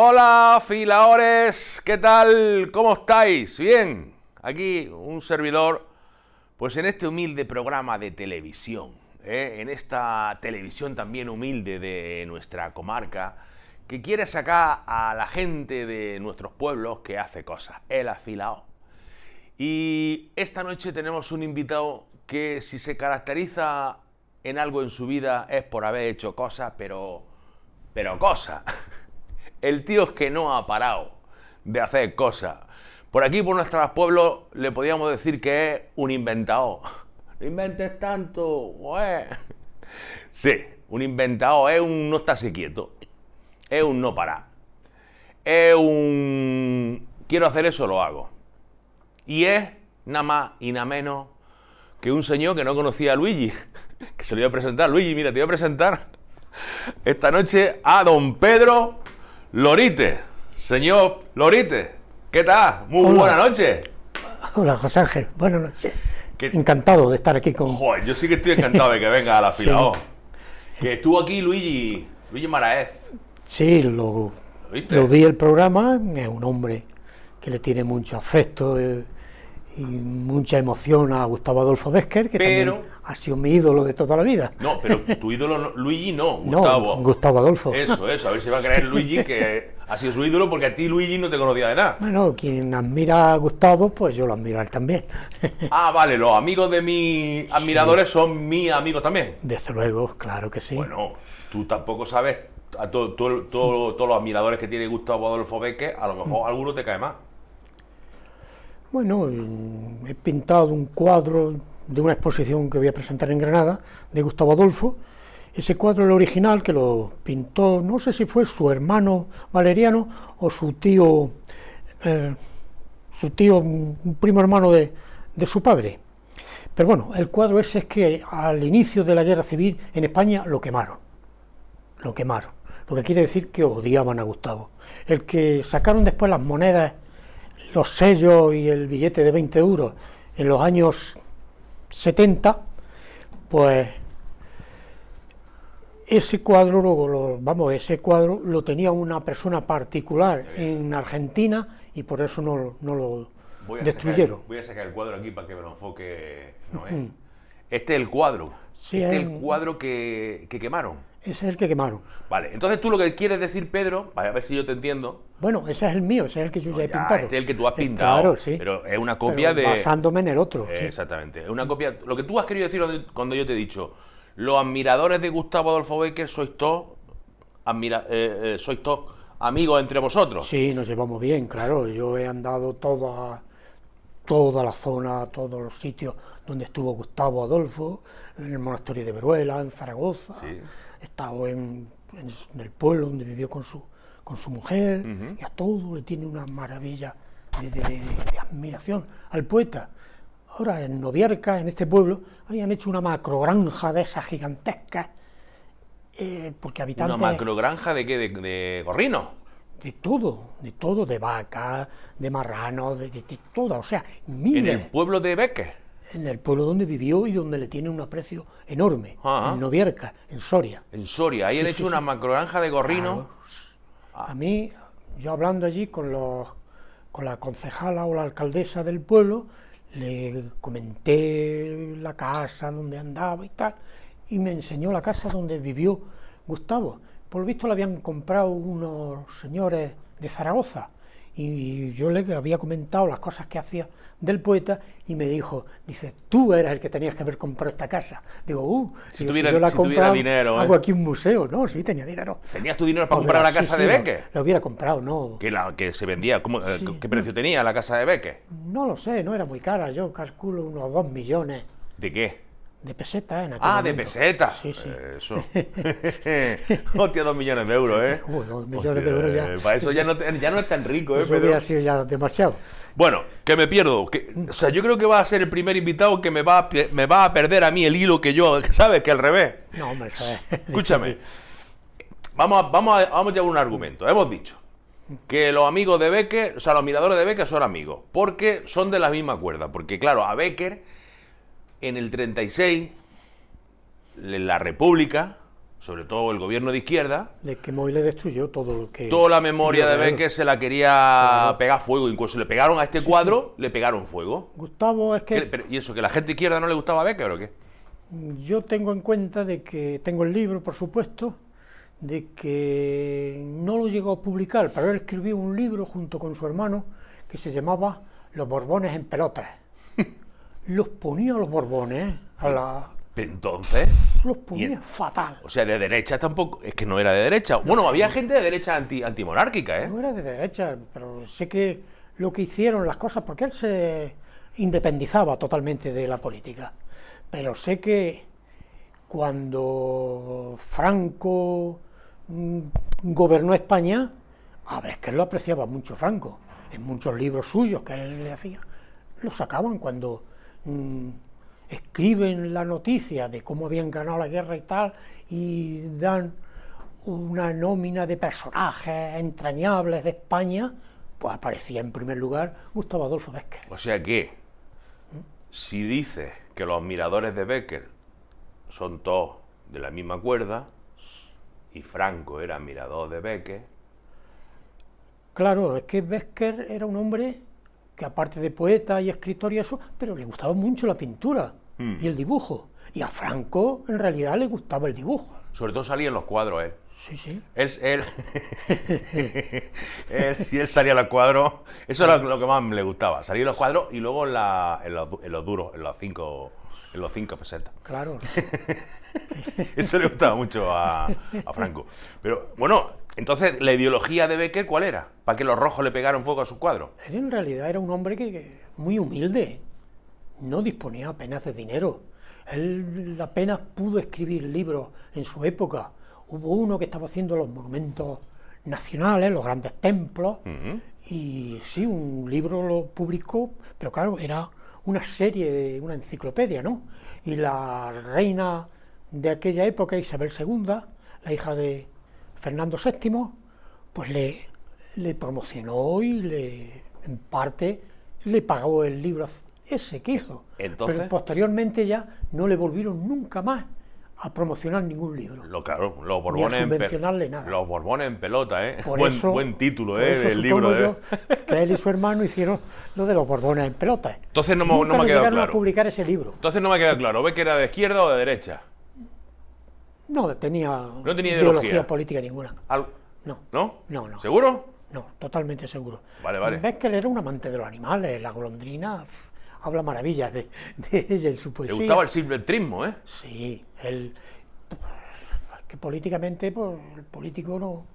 Hola, filaores, ¿qué tal? ¿Cómo estáis? ¿Bien? Aquí un servidor, pues en este humilde programa de televisión, en esta televisión también humilde de nuestra comarca, que quiere sacar a la gente de nuestros pueblos que hace cosas, el afilao. Y esta noche tenemos un invitado que si se caracteriza en algo en su vida es por haber hecho cosas, pero cosas. El tío es que no ha parado de hacer cosas. Por aquí, por nuestros pueblos, le podíamos decir que es un inventado. No inventes tanto, güey. Sí, un inventado es un no estarse quieto. Es un no parar. Es un quiero hacer eso, lo hago. Y es nada más y nada menos que un señor que no conocía a Luigi. Que se lo iba a presentar. Luigi, mira, te voy a presentar esta noche a don Pedro Lorite. Señor Lorite, ¿qué tal? Muy Hola. buena noche. Hola, José Ángel. Buenas noches. ¿Qué? Encantado de estar aquí con... Joder, yo sí que estoy encantado de que venga a la fila. Sí. Oh. Que estuvo aquí Luigi Maraez. Sí, ¿Lo viste? lo vi el programa. Es un hombre que le tiene mucho afecto y mucha emoción a Gustavo Adolfo Bécquer, que Pero- también ha sido mi ídolo de toda la vida. No, pero tu ídolo no, Luigi no, No, Gustavo. Gustavo Adolfo. Eso, a ver si va a creer Luigi que ha sido su ídolo, porque a ti Luigi no te conocía de nada. Bueno, quien admira a Gustavo, pues yo lo admiro a él también. Ah, vale, los amigos de mis admiradores son mis amigos también. Desde luego, claro que sí. Bueno, tú tampoco sabes a todos los admiradores que tiene Gustavo Adolfo Bécquer, a lo mejor alguno te cae más. Bueno, he pintado un cuadro de una exposición que voy a presentar en Granada, de Gustavo Adolfo. Ese cuadro, el original, que lo pintó, no sé si fue su hermano Valeriano o su tío, un primo hermano de su padre. Pero bueno, el cuadro ese es que al inicio de la Guerra Civil en España lo quemaron. Lo quemaron. Lo que quiere decir que odiaban a Gustavo. El que sacaron después las monedas, los sellos y el billete de 20 euros en los años 70, pues ese cuadro, ese cuadro lo tenía una persona particular en Argentina y por eso no lo destruyeron. Voy a sacar el cuadro aquí para que me lo enfoque. No, Este es el cuadro. Sí, Este es el cuadro que quemaron. Ese es el que quemaron. Vale, entonces tú lo que quieres decir, Pedro, a ver si yo te entiendo. Bueno, ese es el mío, ese es el que yo ya he Ya, pintado. este es el que tú has pintado. Claro, sí. Pero es una copia Pero de. basándome en el otro, sí. Exactamente. Es una copia. Lo que tú has querido decir cuando yo te he dicho, los admiradores de Gustavo Adolfo Bécquer sois todos amigos entre vosotros. Sí, nos llevamos bien, claro. Yo he andado toda la zona, todos los sitios donde estuvo Gustavo Adolfo, en el monasterio de Veruela, en Zaragoza. Sí. He estado en el pueblo donde vivió con su mujer, y a todo le tiene una maravilla de admiración al poeta. Ahora en Novierca, en este pueblo, habían hecho una macrogranja de esas gigantescas, porque habitantes... ¿Una macrogranja de qué? ¿De gorrino? De todo, de vacas, de marranos, de todo, o sea, ¿En miles. el pueblo de Bécquer? En el pueblo donde vivió y donde le tiene un aprecio enorme, Ajá. en Novierca, en Soria. En Soria. Ahí Sí, han sí, hecho sí. una macrogranja de gorrino. A mí, yo hablando allí con la concejala o la alcaldesa del pueblo, le comenté la casa donde andaba y tal, y me enseñó la casa donde vivió Gustavo. Por lo visto la habían comprado unos señores de Zaragoza, y yo le había comentado las cosas que hacía del poeta, y me dice, tú eres el que tenías que haber comprado esta casa. Digo, Si digo, tuviera- yo la he si tuviera comprado, dinero, hago aquí un museo. No, sí, tenía dinero. ¿Tenías tu dinero para Hombre, comprar la sí, casa sí, de lo- Bécquer? Lo hubiera comprado, no. Que se vendía. Sí, ¿Qué precio tenía la casa de Bécquer? No lo sé, no era muy cara, yo calculo unos 2 millones ¿De qué? de pesetas en aquel Ah, de momento. pesetas. Sí, sí. Eso. Hostia, 2 millones de euros, ¿eh? 2 millones de euros ya. Para eso ya no es tan rico, ¿eh, Eso Pedro? hubiera sido ya demasiado. Bueno, que me pierdo. O sea, yo creo que va a ser el primer invitado que me va a perder a mí el hilo que yo, ¿sabes? Que al revés. No, hombre, eso es Escúchame. difícil. Vamos a llevar un argumento. Hemos dicho que los amigos de Bécquer, o sea, los admiradores de Bécquer son amigos, porque son de la misma cuerda. Porque, claro, a Bécquer, en el 36, en la República, sobre todo el gobierno de izquierda, le quemó y le destruyó todo lo que... toda la memoria de Real. Becker se la quería Claro. pegar fuego, incluso le pegaron a este cuadro, le pegaron fuego. Gustavo, es que ¿Y eso, que la gente izquierda no le gustaba a Becker o qué? yo tengo en cuenta de que, tengo el libro, por supuesto, de que no lo llegó a publicar, pero él escribió un libro junto con su hermano que se llamaba Los Borbones en pelotas. Los ponía los Borbones, Entonces, los ponía fatal. o sea, de derecha tampoco, es que no era de derecha. Bueno, había gente de derecha antimonárquica, ¿eh? No era de derecha, pero sé que lo que hicieron las cosas, porque él se independizaba totalmente de la política, pero sé que cuando Franco gobernó España, a Becker lo apreciaba mucho Franco, en muchos libros suyos que él le hacía, lo sacaban cuando escriben la noticia de cómo habían ganado la guerra y tal, y dan una nómina de personajes entrañables de España, pues aparecía en primer lugar Gustavo Adolfo Becker. O sea que, si dices que los admiradores de Becker son todos de la misma cuerda, y Franco era admirador de Becker, Claro, es que Becker era un hombre que, aparte de poeta y escritor y eso, pero le gustaba mucho la pintura y el dibujo. Y a Franco, en realidad, le gustaba el dibujo. sobre todo salía en los cuadros él. Sí, sí. Si él salía en los cuadros, eso era lo que más le gustaba, salir en los cuadros y luego en los duros, en los cinco pesetas. Claro. Eso le gustaba mucho a Franco. Pero bueno, entonces, ¿la ideología de Becker cuál era? ¿Para que los rojos le pegaran fuego a sus cuadros? Él en realidad era un hombre que muy humilde, no disponía apenas de dinero. Él apenas pudo escribir libros en su época. Hubo uno que estaba haciendo los monumentos nacionales, los grandes templos, y sí, un libro lo publicó, pero claro, era una serie, una enciclopedia, ¿no? Y la reina de aquella época, Isabel II, la hija de Fernando VII, pues le promocionó y en parte le pagó el libro ese que hizo. Entonces, pero posteriormente ya no le volvieron nunca más a promocionar ningún libro. Claro, los Ni a Borbones subvencionarle nada. Los Borbones en pelota, ¿eh? Por Buen, eso, buen título, por ¿eh? eso Del libro. supongo yo que él y su hermano hicieron lo de los Borbones en pelota. Entonces no Nunca me ha quedado llegaron a claro. publicar ese libro. Entonces no me ha quedado claro. ¿Ve que era de izquierda o de derecha? No tenía, No tenía ideología política ninguna. No. ¿No? No. ¿Seguro? No, totalmente seguro. Vale. Becker era un amante de los animales, la golondrina, habla maravillas de ella en su Le poesía. gustaba el silvestrismo, ¿eh? Sí, él, que políticamente, pues, el político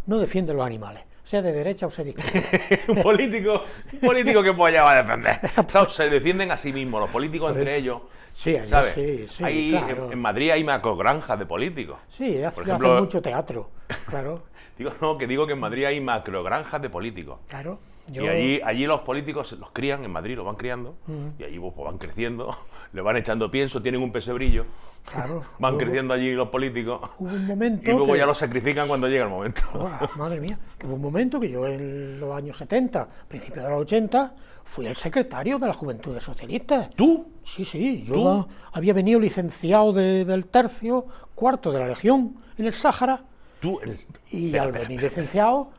no defiende los animales, sea de derecha o sea de izquierda. un político que polla va a defender. O sea, se defienden a sí mismos, los políticos Por entre eso. ellos. Sí, allá ¿Sabes? sí, Hay, claro. en Madrid hay macrogranjas de políticos. Sí, Por hace ejemplo, mucho teatro, claro, digo que en Madrid hay macrogranjas de políticos. claro. Y allí los políticos los crían, en Madrid los van criando, y allí pues, van creciendo, le van echando pienso, tienen un pesebrillo, Claro. van creciendo allí los políticos, Hubo un momento y luego que- ya los sacrifican cuando llega el momento. Buah, madre mía, que hubo un momento que yo en los años 70, principios de los 80, fui el secretario de las Juventudes Socialistas. ¿Tú? Sí, yo ¿Tú? había venido licenciado del tercio, cuarto de la Legión en el Sáhara, Tú eres... y Espera, al espera, venir licenciado,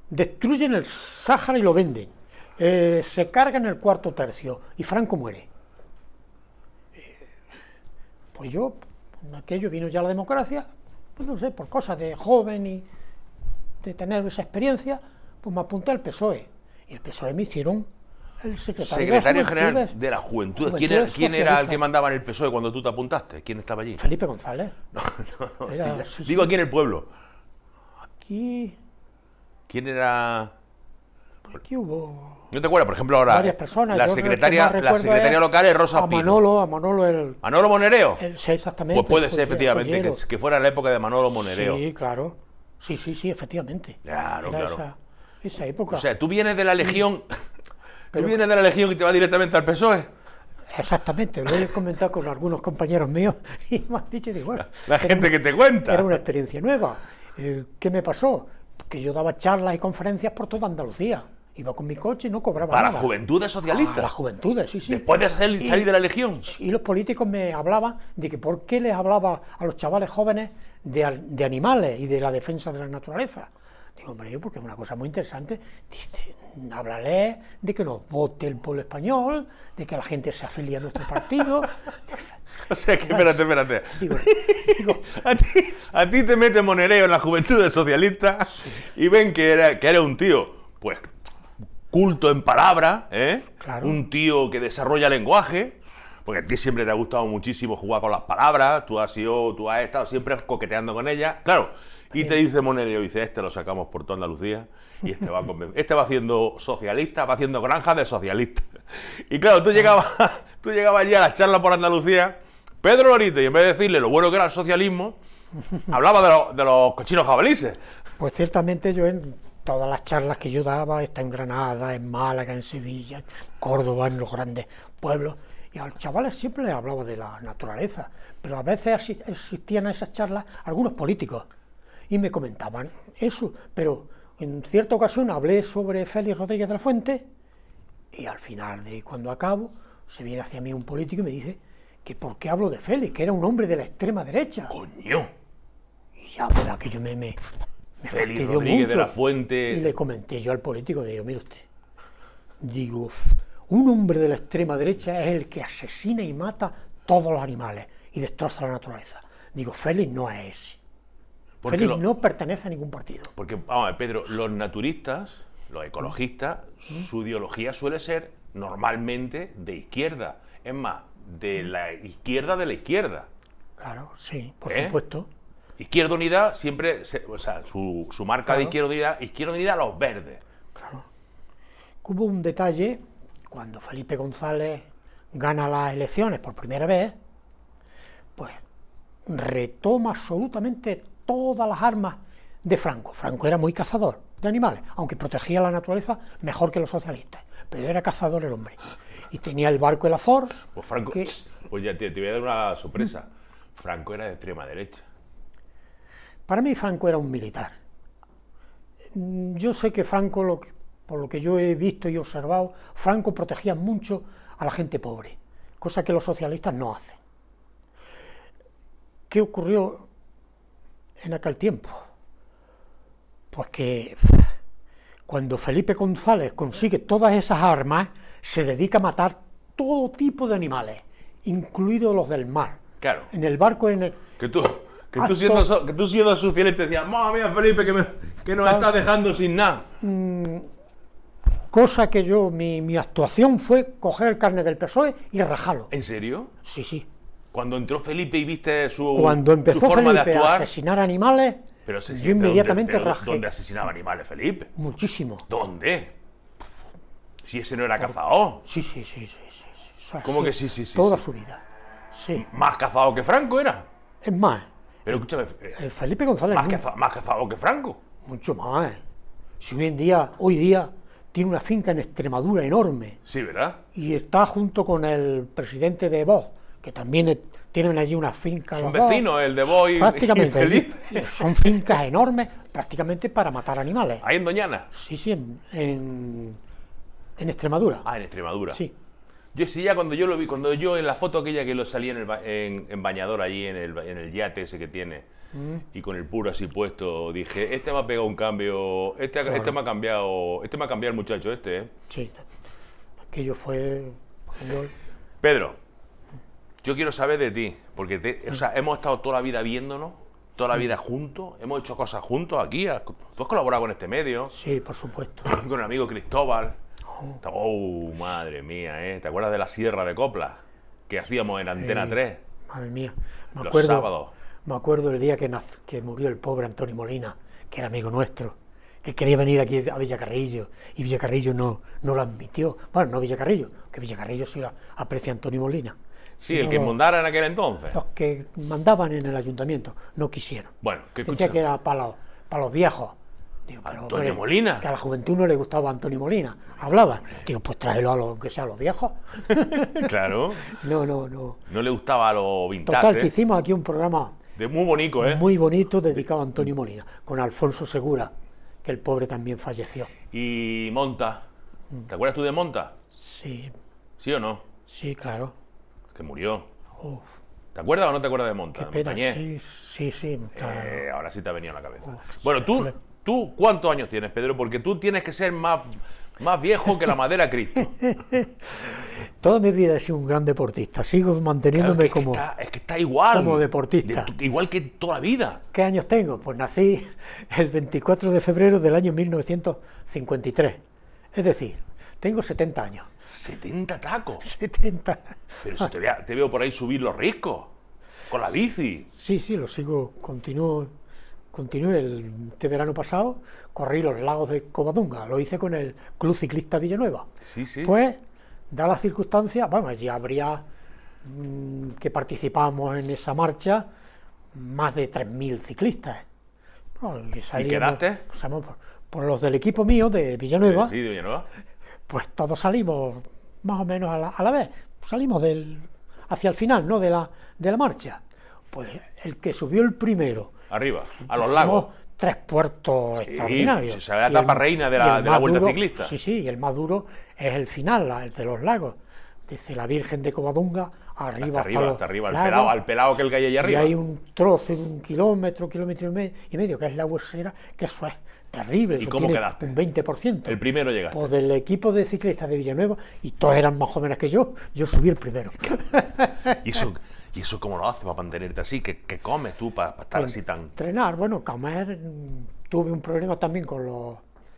destruyen el Sáhara y lo venden. Se cargan el cuarto tercio y Franco muere. Pues yo, en aquello vino ya la democracia, pues no sé, por cosas de joven y de tener esa experiencia, pues me apunté al PSOE. Y el PSOE me hicieron el Secretario de General Juventudes. de la Juventud. Juventudes ¿Quién era el Socialistas. que mandaba en el PSOE cuando tú te apuntaste? ¿Quién estaba allí? Felipe González. No, Era- ya. sí, Digo sí. aquí en el pueblo. Aquí ¿Quién hubo ¿No te acuerdas? Por ejemplo, ahora varias personas. la Yo el que secretaria, más recuerdo local es Rosa a Pino. Manolo ¿Manolo Monereo? sí, exactamente. Pues puede el ser, efectivamente, joyero. que fuera la época de Manolo Monereo. Sí, claro. Sí, efectivamente. Claro, Era claro. Esa época. O sea, tú vienes de la Legión. Tú vienes de la Legión y te vas directamente al PSOE. Exactamente, lo he comentado con algunos compañeros míos y me han dicho, digo, bueno, La gente que te cuenta. era una experiencia nueva. ¿Qué me pasó? Que yo daba charlas y conferencias por toda Andalucía. Iba con mi coche y no cobraba Para nada. juventudes socialistas. Para las juventudes, sí, sí. Después de salir de la Legión. Y los políticos me hablaban de que por qué les hablaba a los chavales jóvenes de animales y de la defensa de la naturaleza. Digo, hombre, yo porque es una cosa muy interesante. Dice, háblale de que nos vote el pueblo español, de que la gente se afilie a nuestro partido. O sea que, espérate. Digo, A ti te mete Monereo en la juventud socialista y ven que eres un tío, pues, culto en palabra, ¿eh? Claro. Un tío que desarrolla lenguaje, porque a ti siempre te ha gustado muchísimo jugar con las palabras, tú has estado siempre coqueteando con ellas, claro, y te dice Monereo, dice, este lo sacamos por toda Andalucía, y este va haciendo socialista, va haciendo granja de socialista. Y claro, tú llegabas allí a las charlas por Andalucía, Pedro Lorite, y en vez de decirle lo bueno que era el socialismo, hablaba de los cochinos jabalíes. pues ciertamente yo en todas las charlas que yo daba, está en Granada, en Málaga, en Sevilla, en Córdoba, en los grandes pueblos, y a los chavales siempre les hablaba de la naturaleza, pero a veces existían a esas charlas algunos políticos, y me comentaban eso, pero en cierta ocasión hablé sobre Félix Rodríguez de la Fuente, y al final de cuando acabo, se viene hacia mí un político y me dice que por qué hablo de Félix, que era un hombre de la extrema derecha. ¡Coño! Y ya, verá que yo me Félix fastidió Rodríguez mucho. de la Fuente. Y le comenté yo al político, digo, mire usted, digo, un hombre de la extrema derecha es el que asesina y mata todos los animales y destroza la naturaleza. Digo, Félix no es ese. Porque Félix no pertenece a ningún partido. Porque, vamos a ver, Pedro, los naturistas, los ecologistas, su ideología suele ser normalmente de izquierda. Es más, de la izquierda de la izquierda. Claro, sí, por ¿Eh? supuesto. Izquierda Unida siempre, o sea, su marca de Claro. Izquierda Unida, los verdes. Claro. Hubo un detalle, cuando Felipe González gana las elecciones por primera vez, pues retoma absolutamente todas las armas de Franco. Franco era muy cazador de animales, aunque protegía la naturaleza mejor que los socialistas, pero era cazador el hombre. Y tenía el barco El Azor, Pues Franco, que pues ya te voy a dar una sorpresa. Franco era de extrema derecha. para mí Franco era un militar. Yo sé que Franco, por lo que yo he visto y observado, Franco protegía mucho a la gente pobre, cosa que los socialistas no hacen. ¿Qué ocurrió en aquel tiempo? Pues que cuando Felipe González consigue todas esas armas, se dedica a matar todo tipo de animales, incluidos los del mar. Claro. En el barco, Que tú siendo socialista decías, mamma mía, Felipe, que nos estás dejando sin nada. cosa que mi actuación fue coger el carnet del PSOE y rajarlo. ¿En serio? Sí, sí. Cuando entró Felipe y viste Cuando su empezó forma Felipe de a actuar. asesinar animales, Pero yo inmediatamente rajé. ¿Dónde asesinaba animales, Felipe? Muchísimo. ¿Dónde? Si ese no era cazador. Sí. Eso ha ¿Cómo sido que sí? Toda su vida. Sí. Más cazador que Franco era. Es más, Pero escúchame, el Felipe González más cazador que Franco. mucho más. Si hoy día tiene una finca en Extremadura enorme Sí, ¿verdad? y está junto con el presidente de Vox, que también tienen allí una finca. Son los dos. vecinos, el de Vox y Prácticamente, Felipe. sí. Son fincas enormes, prácticamente para matar animales. Ahí en Doñana. Sí, en Extremadura. Ah, en Extremadura. Sí. Yo sí, ya cuando yo lo vi, cuando yo en la foto aquella que lo salía en bañador allí en el yate ese que tiene y con el puro así puesto, dije, este me ha pegado un cambio, este me ha cambiado el muchacho ¿eh? Sí. Aquello fue. Pedro, yo quiero saber de ti, porque o sea, hemos estado toda la vida viéndonos, toda la vida juntos, hemos hecho cosas juntos aquí, tú has colaborado con este medio, Sí, por supuesto. con el amigo Cristóbal. Oh, madre mía, ¿eh? ¿Te acuerdas de la Sierra de Copla que hacíamos en Antena 3? Madre mía. Los sábados. Me acuerdo el día que murió el pobre Antonio Molina, que era amigo nuestro, que quería venir aquí a Villacarrillo, y Villacarrillo no lo admitió. Bueno, no Villacarrillo, que Villacarrillo sí aprecia a Antonio Molina. Sí, el que mandara en aquel entonces. Los que mandaban en el ayuntamiento no quisieron. Bueno, ¿qué Decía escucha? que era para los viejos. Digo, pero, ¿Antonio Molina? Que a la juventud no le gustaba Antonio Molina. Hablaba. Digo, pues tráelo a los que sean los viejos. Claro. No. No le gustaba lo vintage. Total, que hicimos aquí un programa Muy bonito, ¿eh? muy bonito dedicado a Antonio Molina, con Alfonso Segura, que el pobre también falleció. Y Monta, ¿te acuerdas tú de Monta? Sí, ¿Sí o no? sí, claro. Que murió. Uf, ¿Te acuerdas o no te acuerdas de Monta? qué pena, Montañés. sí, claro. Ahora sí te ha venido a la cabeza. Uf, Bueno, fue- tú ¿cuántos años tienes, Pedro? Porque tú tienes que ser más viejo que la madera Cristo. Toda mi vida he sido un gran deportista, sigo manteniéndome como... Es que está igual. como deportista. Igual que toda la vida. ¿Qué años tengo? Pues nací el 24 de febrero del año 1953. Es decir, tengo 70 años. 70 tacos. 70. Pero si te veo por ahí subir los riscos. Con la bici. Sí, lo sigo, continué este verano pasado, corrí los lagos de Covadonga, lo hice con el Club Ciclista Villanueva. Sí, sí. Pues, da las circunstancias, bueno, allí habría que participamos en esa marcha más de 3.000 ciclistas. Bueno, ¿Y quedaste? Salimos por los del equipo mío de Villanueva, Sí, de Villanueva. pues todos salimos más o menos a la vez, salimos hacia el final, ¿no?, de la marcha. Pues el que subió el primero, Arriba, a los hicimos lagos. 3 puertos extraordinarios. Pues esa era la Y el- etapa reina de y la el Vuelta más duro- Ciclista. Sí, y el más duro es el final, el de los lagos. Desde la Virgen de Covadonga arriba Hasta arriba, lagos, al pelado que el que hay allá y arriba. hay un trozo de 1 kilómetro y medio, que es la huesera, que eso es terrible. ¿Y Eso cómo tiene quedaste? un 20%. El primero llegaste. Pues del equipo de ciclistas de Villanueva, y todos eran más jóvenes que yo subí el primero. ¿Y eso cómo lo haces para mantenerte así? ¿Qué comes tú para estar así tan...? Entrenar, bueno, comer, tuve un problema también con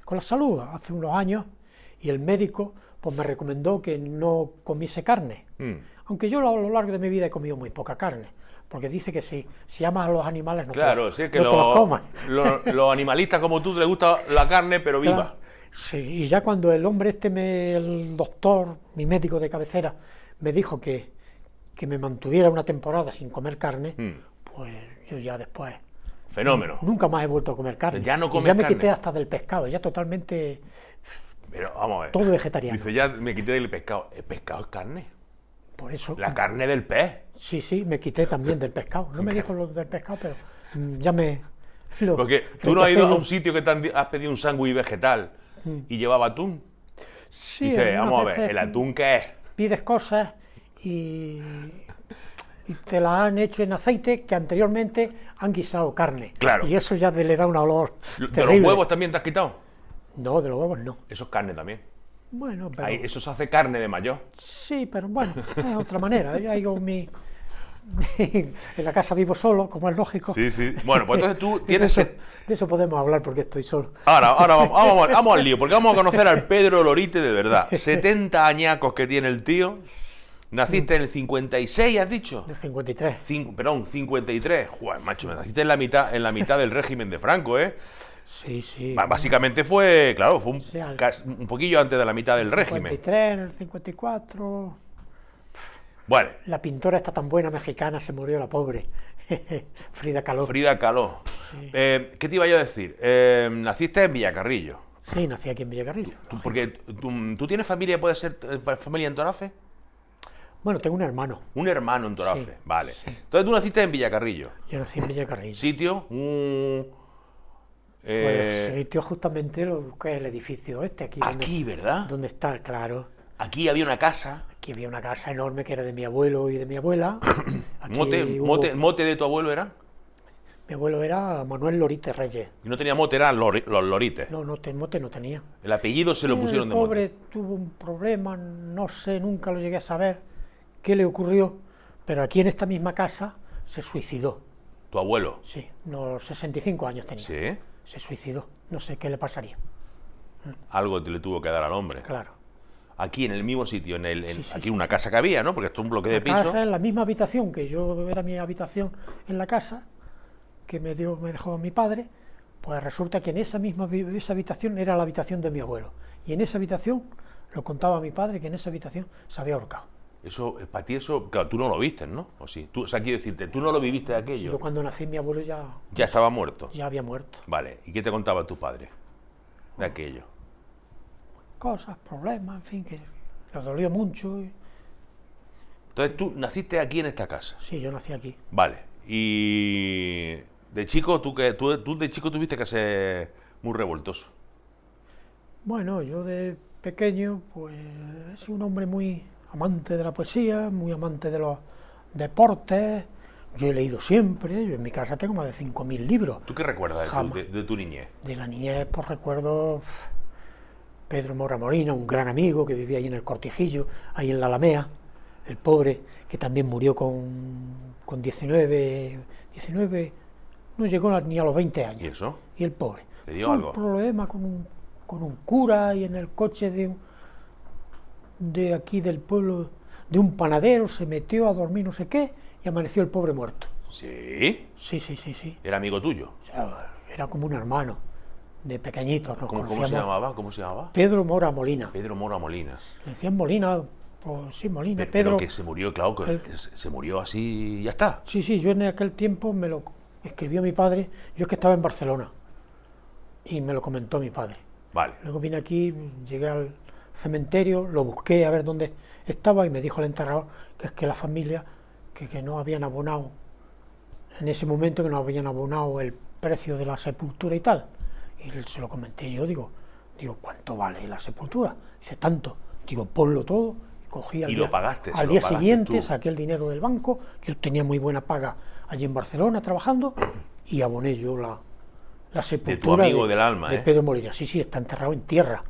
la salud hace unos años, y el médico pues me recomendó que no comiese carne. Aunque yo a lo largo de mi vida he comido muy poca carne, porque dice que si amas a los animales no Claro, te, sí, es que no te los comas. los animalistas como tú te gusta la carne, pero viva. Claro. Sí, y ya cuando el hombre el doctor, mi médico de cabecera, me dijo que me mantuviera una temporada sin comer carne, pues yo ya después Fenómeno. nunca más he vuelto a comer carne. Ya no Y comes ya me carne. quité hasta del pescado, ya totalmente Pero vamos a ver. todo vegetariano. Dice, ya me quité del pescado. ¿El pescado es carne? Por eso, La carne del pez. sí, me quité también del pescado. No me dijo lo del pescado, pero ya me lo Porque tú no has rechacé ido a yo. un sitio que has pedido un sándwich vegetal y llevaba atún. Sí, Dice, algunas vamos a ver, veces ¿el atún qué es? pides cosas y te las han hecho en aceite que anteriormente han guisado carne. Claro. Y eso ya le da un olor ¿De terrible. los huevos también te has quitado? No, de los huevos no. Eso es carne también. Bueno, pero Eso se hace carne de mayor. sí, pero bueno, es otra manera. Yo hago en la casa vivo solo, como es lógico. Sí, sí. Bueno, pues entonces tú De tienes... eso, de eso podemos hablar porque estoy solo. Ahora vamos al lío, porque vamos a conocer al Pedro Lorite de verdad. 70 añacos que tiene el tío. Naciste en el 56, ¿has dicho? Del 53. Perdón, 53. Joder, macho, me naciste en la mitad del régimen de Franco, ¿eh? Sí. Básicamente fue, claro, fue Sí, un poquillo antes de la mitad del régimen. 53, en el 54. Bueno, La pintora esta tan buena mexicana se murió, la pobre. Frida Kahlo. Frida Kahlo. ¿Qué te iba yo a decir? Naciste en Villacarrillo. Sí, nací aquí en Villacarrillo. Porque tú tienes familia, puede ser familia en Torafe. Bueno, tengo un hermano. Un hermano en Torafe, Sí, vale. Entonces tú naciste en Villacarrillo. Yo nací en Villacarrillo. Sitio, Pues sitio justamente lo que es el edificio este, aquí, ¿verdad? donde está, claro. Aquí había una casa. Aquí había una casa enorme que era de mi abuelo y de mi abuela. Aquí ¿Mote de tu abuelo era? Mi abuelo era Manuel Lorite Reyes. Y no tenía mote, eran los lorites. No, mote no tenía. El apellido se lo pusieron de El pobre mote. tuvo un problema, no sé, nunca lo llegué a saber qué le ocurrió, pero aquí en esta misma casa se suicidó. Tu abuelo. Sí, no, 65 años tenía. Sí. Se suicidó, no sé qué le pasaría. Algo le tuvo que dar al hombre. Claro. Aquí en el mismo sitio, Sí, aquí una casa que había, ¿no? Porque esto es un bloque de La piso. casa, en la misma habitación que yo era mi habitación en la casa, que me dejó mi padre, pues resulta que en esa habitación era la habitación de mi abuelo. Y en esa habitación, lo contaba mi padre, que en esa habitación se había ahorcado. Eso, para ti eso, claro, tú no lo viste, ¿no? ¿O sí? O sea, quiero decirte, tú no lo viviste de aquello. Yo cuando nací mi abuelo ya Ya estaba muerto. había muerto. Vale, ¿y qué te contaba tu padre de aquello? Cosas, problemas, en fin, que le dolió mucho. Entonces tú naciste aquí en esta casa. Sí, yo nací aquí. Vale. Y de chico, tú de chico tuviste que hacer muy revoltoso. Bueno, yo de pequeño, pues, he sido un hombre muy amante de la poesía, muy amante de los deportes. Yo he leído siempre, yo en mi casa tengo más de 5.000 libros. ¿Tú qué recuerdas de tu niñez? De la niñez, pues recuerdo Pedro Mora Molina, un gran amigo que vivía ahí en el Cortijillo, ahí en la Alamea, el pobre, que también murió con 19, no llegó ni a los 20 años. ¿Y eso? Y el pobre. ¿Le dio Tuvo algo? un problema con un cura y en el coche de aquí del pueblo, de un panadero, se metió a dormir no sé qué y amaneció el pobre muerto. ¿Sí? Sí. ¿Era amigo tuyo? O sea, era como un hermano, de pequeñitos. ¿Cómo se llamaba? ¿Cómo se llamaba? Pedro Mora Molina. Pedro Mora Molina. Le decían Molina, pues sí, Molina, Pero Pedro. que se murió, claro, que se murió así y ya está. Sí, yo en aquel tiempo me lo escribió mi padre, yo es que estaba en Barcelona, y me lo comentó mi padre. Vale. Luego vine aquí, llegué al cementerio, lo busqué a ver dónde estaba y me dijo el enterrador que es que la familia, que no habían abonado, en ese momento que no habían abonado el precio de la sepultura y tal. Y se lo comenté yo, digo, ¿cuánto vale la sepultura? Dice, tanto. Digo, ponlo todo. Y cogí lo pagaste. Al día siguiente saqué el dinero del banco, yo tenía muy buena paga allí en Barcelona trabajando y aboné yo la sepultura de tu amigo del alma, de Pedro Molina. Sí, está enterrado en tierra.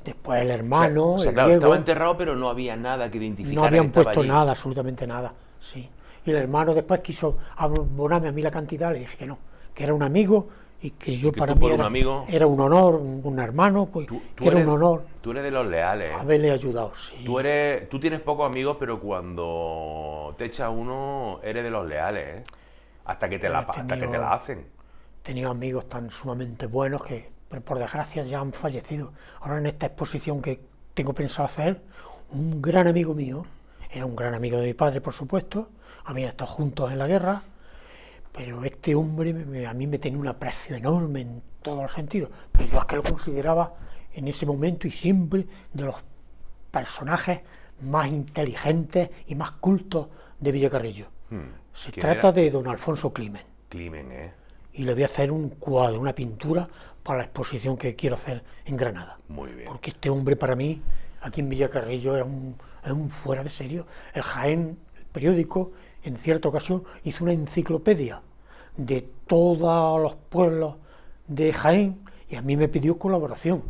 Después el hermano, o sea, el claro, Diego, estaba enterrado, pero no había nada que identificara. no habían que estaba puesto allí. nada, absolutamente nada. Sí. Y el hermano después quiso abonarme a mí la cantidad, le dije que no, que era un amigo y que yo Que para tú mí por un amigo, era un honor, un hermano, pues que era un honor Tú eres de los leales. haberle ayudado. Sí. Tú tienes pocos amigos, pero cuando te echa uno, eres de los leales, ¿eh? Hasta que te la hacen. He tenido amigos tan sumamente buenos que, por desgracia, ya han fallecido. Ahora en esta exposición que tengo pensado hacer, un gran amigo mío, era un gran amigo de mi padre, por supuesto, habían estado juntos en la guerra, pero este hombre a mí me tenía un aprecio enorme en todos los sentidos, pero yo es que lo consideraba en ese momento y siempre de los personajes más inteligentes y más cultos de Villacarrillo. Se trata de don Alfonso Climen. Climen, ¿eh? Y le voy a hacer un cuadro, una pintura para la exposición que quiero hacer en Granada. Muy bien. Porque este hombre para mí, aquí en Villacarrillo, era un fuera de serio. El Jaén, el periódico, en cierta ocasión hizo una enciclopedia de todos los pueblos de Jaén y a mí me pidió colaboración.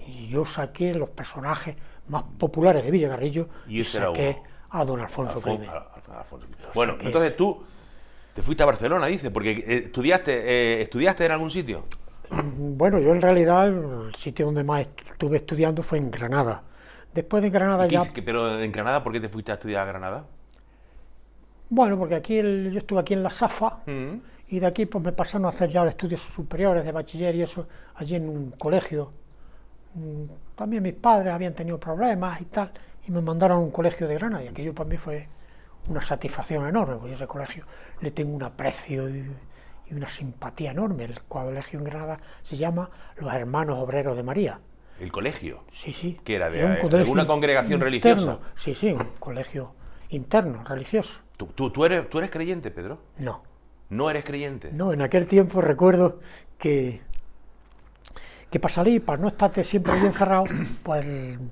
Y yo saqué los personajes más populares de Villacarrillo y saqué a don Alfonso Climen. Bueno, entonces tú te fuiste a Barcelona, dice, porque estudiaste en algún sitio. Bueno, yo en realidad el sitio donde más estuve estudiando fue en Granada. Después de Granada ya... Pero en Granada, ¿por qué te fuiste a estudiar a Granada? Bueno, porque aquí yo estuve aquí en la SAFA y de aquí pues me pasaron a hacer ya estudios superiores de bachiller y eso allí en un colegio. También mis padres habían tenido problemas y tal y me mandaron a un colegio de Granada y aquello para mí fue una satisfacción enorme, porque ese colegio le tengo un aprecio y una simpatía enorme. El colegio en Granada se llama Los Hermanos Obreros de María. ¿El colegio? Sí. ¿Que era de alguna congregación religiosa? Sí, un colegio interno, religioso. ¿Tú eres creyente, Pedro? No. ¿No eres creyente? No, en aquel tiempo recuerdo que para salir, para no estar siempre ahí encerrado, pues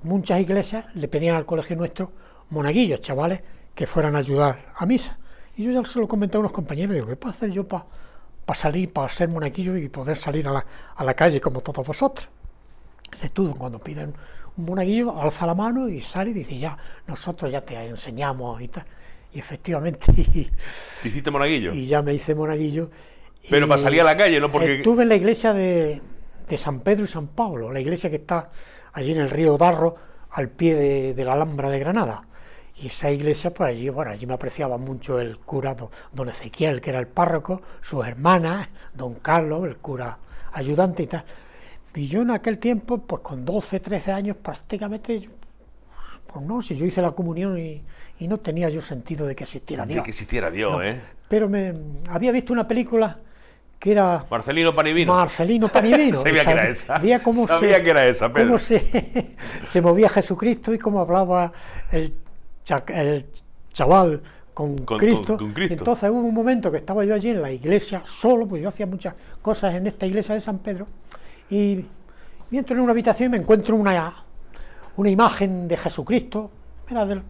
muchas iglesias le pedían al colegio nuestro monaguillos, chavales, que fueran a ayudar a misa. Y yo ya se lo comenté a unos compañeros, digo, ¿qué puedo hacer yo para salir, para ser monaguillo y poder salir a la calle como todos vosotros? Dices tú, cuando piden un monaguillo, alza la mano y sale y dice, ya, nosotros ya te enseñamos y tal. Y efectivamente... ¿Te hiciste monaguillo? Y ya me hice monaguillo. Pero para salir a la calle, ¿no? Porque... Estuve en la iglesia de San Pedro y San Pablo, la iglesia que está allí en el río Darro, al pie de la Alhambra de Granada. Y esa iglesia, pues allí me apreciaba mucho el cura don Ezequiel, que era el párroco, sus hermanas, don Carlos, el cura ayudante y tal. Y yo en aquel tiempo, pues con 12, 13 años prácticamente, pues no, si yo hice la comunión y no tenía yo sentido de que existiera Dios. De que existiera Dios, no. Pero había visto una película que era... Marcelino Panivino. Sabía que era esa. Sabía que era esa, Pedro. Cómo se movía Jesucristo y cómo hablaba el chaval con Cristo. Y entonces hubo un momento que estaba yo allí en la iglesia solo, pues yo hacía muchas cosas en esta iglesia de San Pedro, y entro en una habitación y me encuentro una imagen de Jesucristo, era de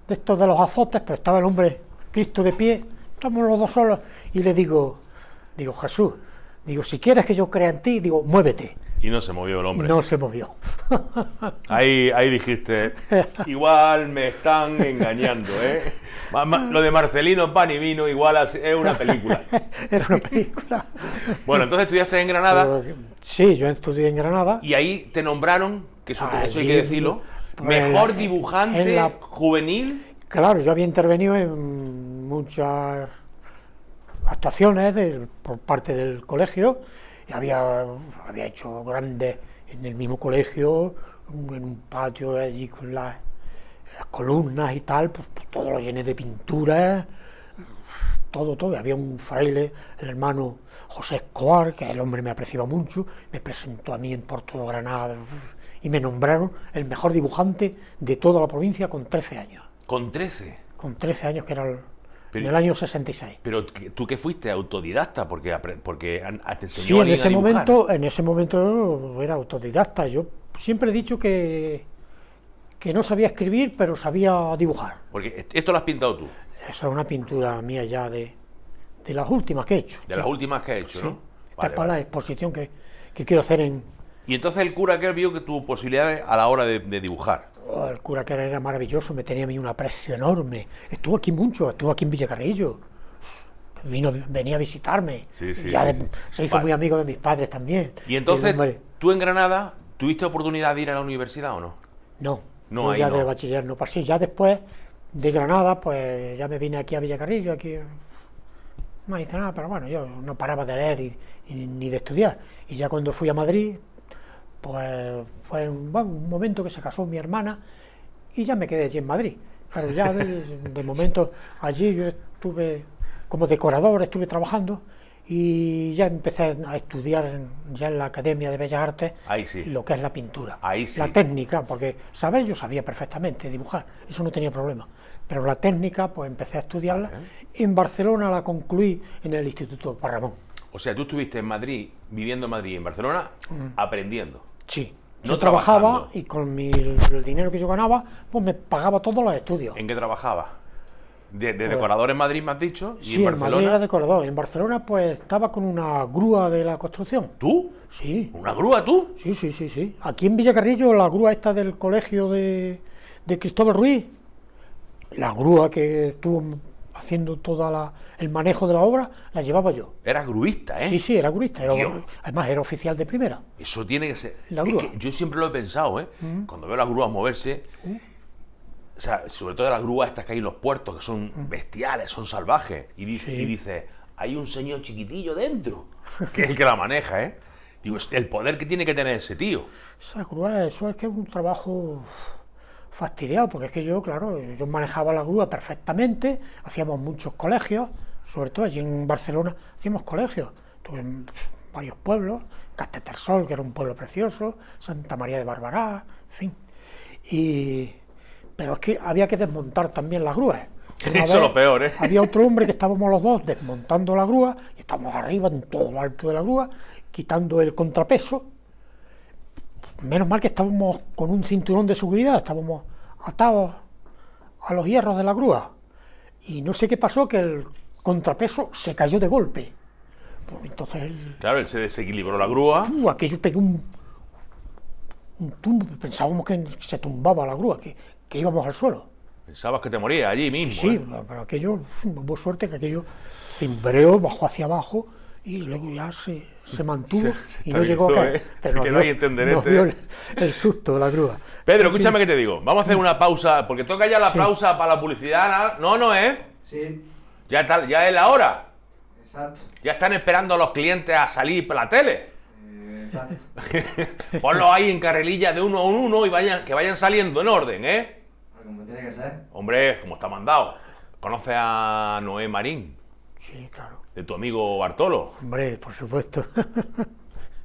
estos de los azotes, pero estaba el hombre Cristo de pie, estamos los dos solos, y le digo, Jesús, digo, si quieres que yo crea en ti, digo, muévete. Y no se movió el hombre. No se movió. Ahí dijiste, igual me están engañando, ¿eh? Lo de Marcelino Pan y Vino igual es una película. Era una película. Bueno, entonces estudiaste en Granada. Sí, yo estudié en Granada. Y ahí te nombraron, que eso hay Allí, que decirlo, pues, mejor dibujante en juvenil. Claro, yo había intervenido en muchas actuaciones por parte del colegio, y había hecho grandes en el mismo colegio, en un patio allí con las columnas y tal, pues todo lo llené de pinturas, todo. Había un fraile, el hermano José Escobar, que el hombre me apreciaba mucho, me presentó a mí por todo Granada, y me nombraron el mejor dibujante de toda la provincia con 13 años. ¿Con 13? Con 13 años, que era en el año 66. Pero tú que fuiste autodidacta, porque te enseñó Sí, a dibujar. en ese momento era autodidacta. Yo siempre he dicho que no sabía escribir, pero sabía dibujar. Porque esto lo has pintado tú. Esa es una pintura mía ya de las últimas que he hecho. De las últimas que he hecho, Sí. ¿no? Esta es para la exposición que quiero hacer en... Y entonces el cura que vio que tu posibilidades a la hora de dibujar. Oh, el cura que era maravilloso, me tenía a mí un aprecio enorme. Estuvo aquí mucho, estuvo aquí en Villacarrillo. Venía a visitarme. Sí, se hizo muy amigo de mis padres también. Y entonces, hombre, ¿tú en Granada tuviste oportunidad de ir a la universidad o no? no, No, yo ahí ya no. de bachiller no pasé. Ya después de Granada, pues ya me vine aquí a Villacarrillo, aquí no hice nada, pero bueno, yo no paraba de leer ni de estudiar. Y ya cuando fui a Madrid, pues fue un momento que se casó mi hermana y ya me quedé allí en Madrid. Pero ya de momento allí yo estuve como decorador, estuve trabajando, y ya empecé a estudiar ya en la Academia de Bellas Artes. Ahí sí. Lo que es la pintura, Ahí sí. la técnica, porque saber yo sabía perfectamente dibujar, eso no tenía problema, pero la técnica pues empecé a estudiarla. En Barcelona la concluí en el Instituto Parramón. O sea, tú estuviste en Madrid, viviendo en Madrid, en Barcelona, aprendiendo. Sí, No yo trabajaba trabajando. y con el dinero que yo ganaba, pues me pagaba todos los estudios. ¿En qué trabajabas? De decorador en Madrid, me has dicho, y Sí, en en Madrid Barcelona. era decorador. En Barcelona pues estaba con una grúa de la construcción. ¿Tú? Sí, ¿Una grúa tú? sí. Aquí en Villacarrillo, la grúa esta del colegio de Cristóbal Ruiz, la grúa que estuvo haciendo todo el manejo de la obra, la llevaba yo. Eras gruista, ¿eh? Sí, era grúista. Dios. Además era oficial de primera. Eso tiene que ser. La Es grúa. que yo siempre lo he pensado, ¿eh? Cuando veo las grúas moverse, o sea, sobre todo las grúas estas que hay en los puertos, que son bestiales, son salvajes, y dice, hay un señor chiquitillo dentro, que es el que la maneja, ¿eh? Digo, es el poder que tiene que tener ese tío. Esa grúa, eso es que es un trabajo fastidiado, porque es que yo, claro, yo manejaba la grúa perfectamente, hacíamos muchos colegios, sobre todo allí en Barcelona hacíamos colegios, estuve en varios pueblos, Castetersol, que era un pueblo precioso, Santa María de Barberá, en fin, pero es que había que desmontar también las grúas. Una Eso es vez lo peor, ¿eh? Había otro hombre que estábamos los dos desmontando la grúa, y estábamos arriba en todo lo alto de la grúa, quitando el contrapeso. Menos mal que estábamos con un cinturón de seguridad, estábamos atados a los hierros de la grúa. Y no sé qué pasó, que el contrapeso se cayó de golpe. Pues entonces Claro, él se desequilibró la grúa. aquello pegó un tumbo, pensábamos que se tumbaba la grúa, que íbamos al suelo. Pensabas que te morías allí mismo. Sí, ¿eh? pero aquello, hubo suerte que aquello cimbreó, bajó hacia abajo y luego ya se mantuvo Se y no llegó a estabilizó, caer. ¿eh? Pero Se nos quedó dio- ahí en tenderete. nos dio el susto de la grúa. Pedro, escúchame que te digo. Vamos a hacer una pausa, porque toca ya la Sí. pausa para la publicidad. No, ¿eh? Sí, Ya es la hora. exacto. Ya están esperando a los clientes a salir por la tele. Exacto. Ponlos ahí en carrerilla de uno a uno y que vayan saliendo en orden, ¿eh? Como tiene que ser. Hombre, como está mandado. ¿Conoces a Noé Marín, Sí, claro. de tu amigo Bartolo? Hombre, por supuesto.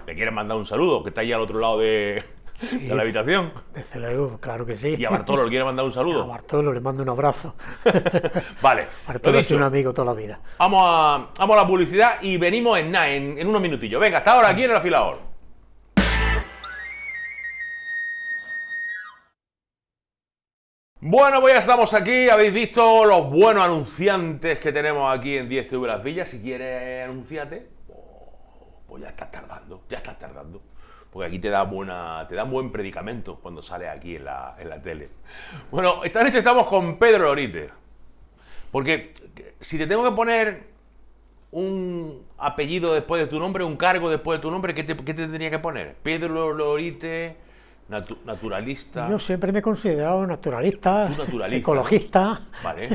¿Le quieres mandar un saludo? Que está ahí al otro lado de la habitación. Desde luego, claro que sí. ¿Y a Bartolo le quieres mandar un A saludo? Bartolo le mando un abrazo. Vale, Bartolo lo ha sido un dicho. amigo toda la vida. Vamos a la publicidad y venimos en unos minutillos. Venga, hasta ahora, aquí en el afilador. Bueno, pues ya estamos aquí. Habéis visto los buenos anunciantes que tenemos aquí en 10TV Las Villas. Si quieres anunciarte, pues ya estás tardando. Porque aquí te da buen predicamento cuando sales aquí en la tele. Bueno, esta noche estamos con Pedro Lorite. Porque si te tengo que poner un apellido después de tu nombre, un cargo después de tu nombre, ¿qué te tendría que poner? Pedro Lorite, naturalista. Yo siempre me he considerado naturalista, Tú naturalista. ecologista, Vale.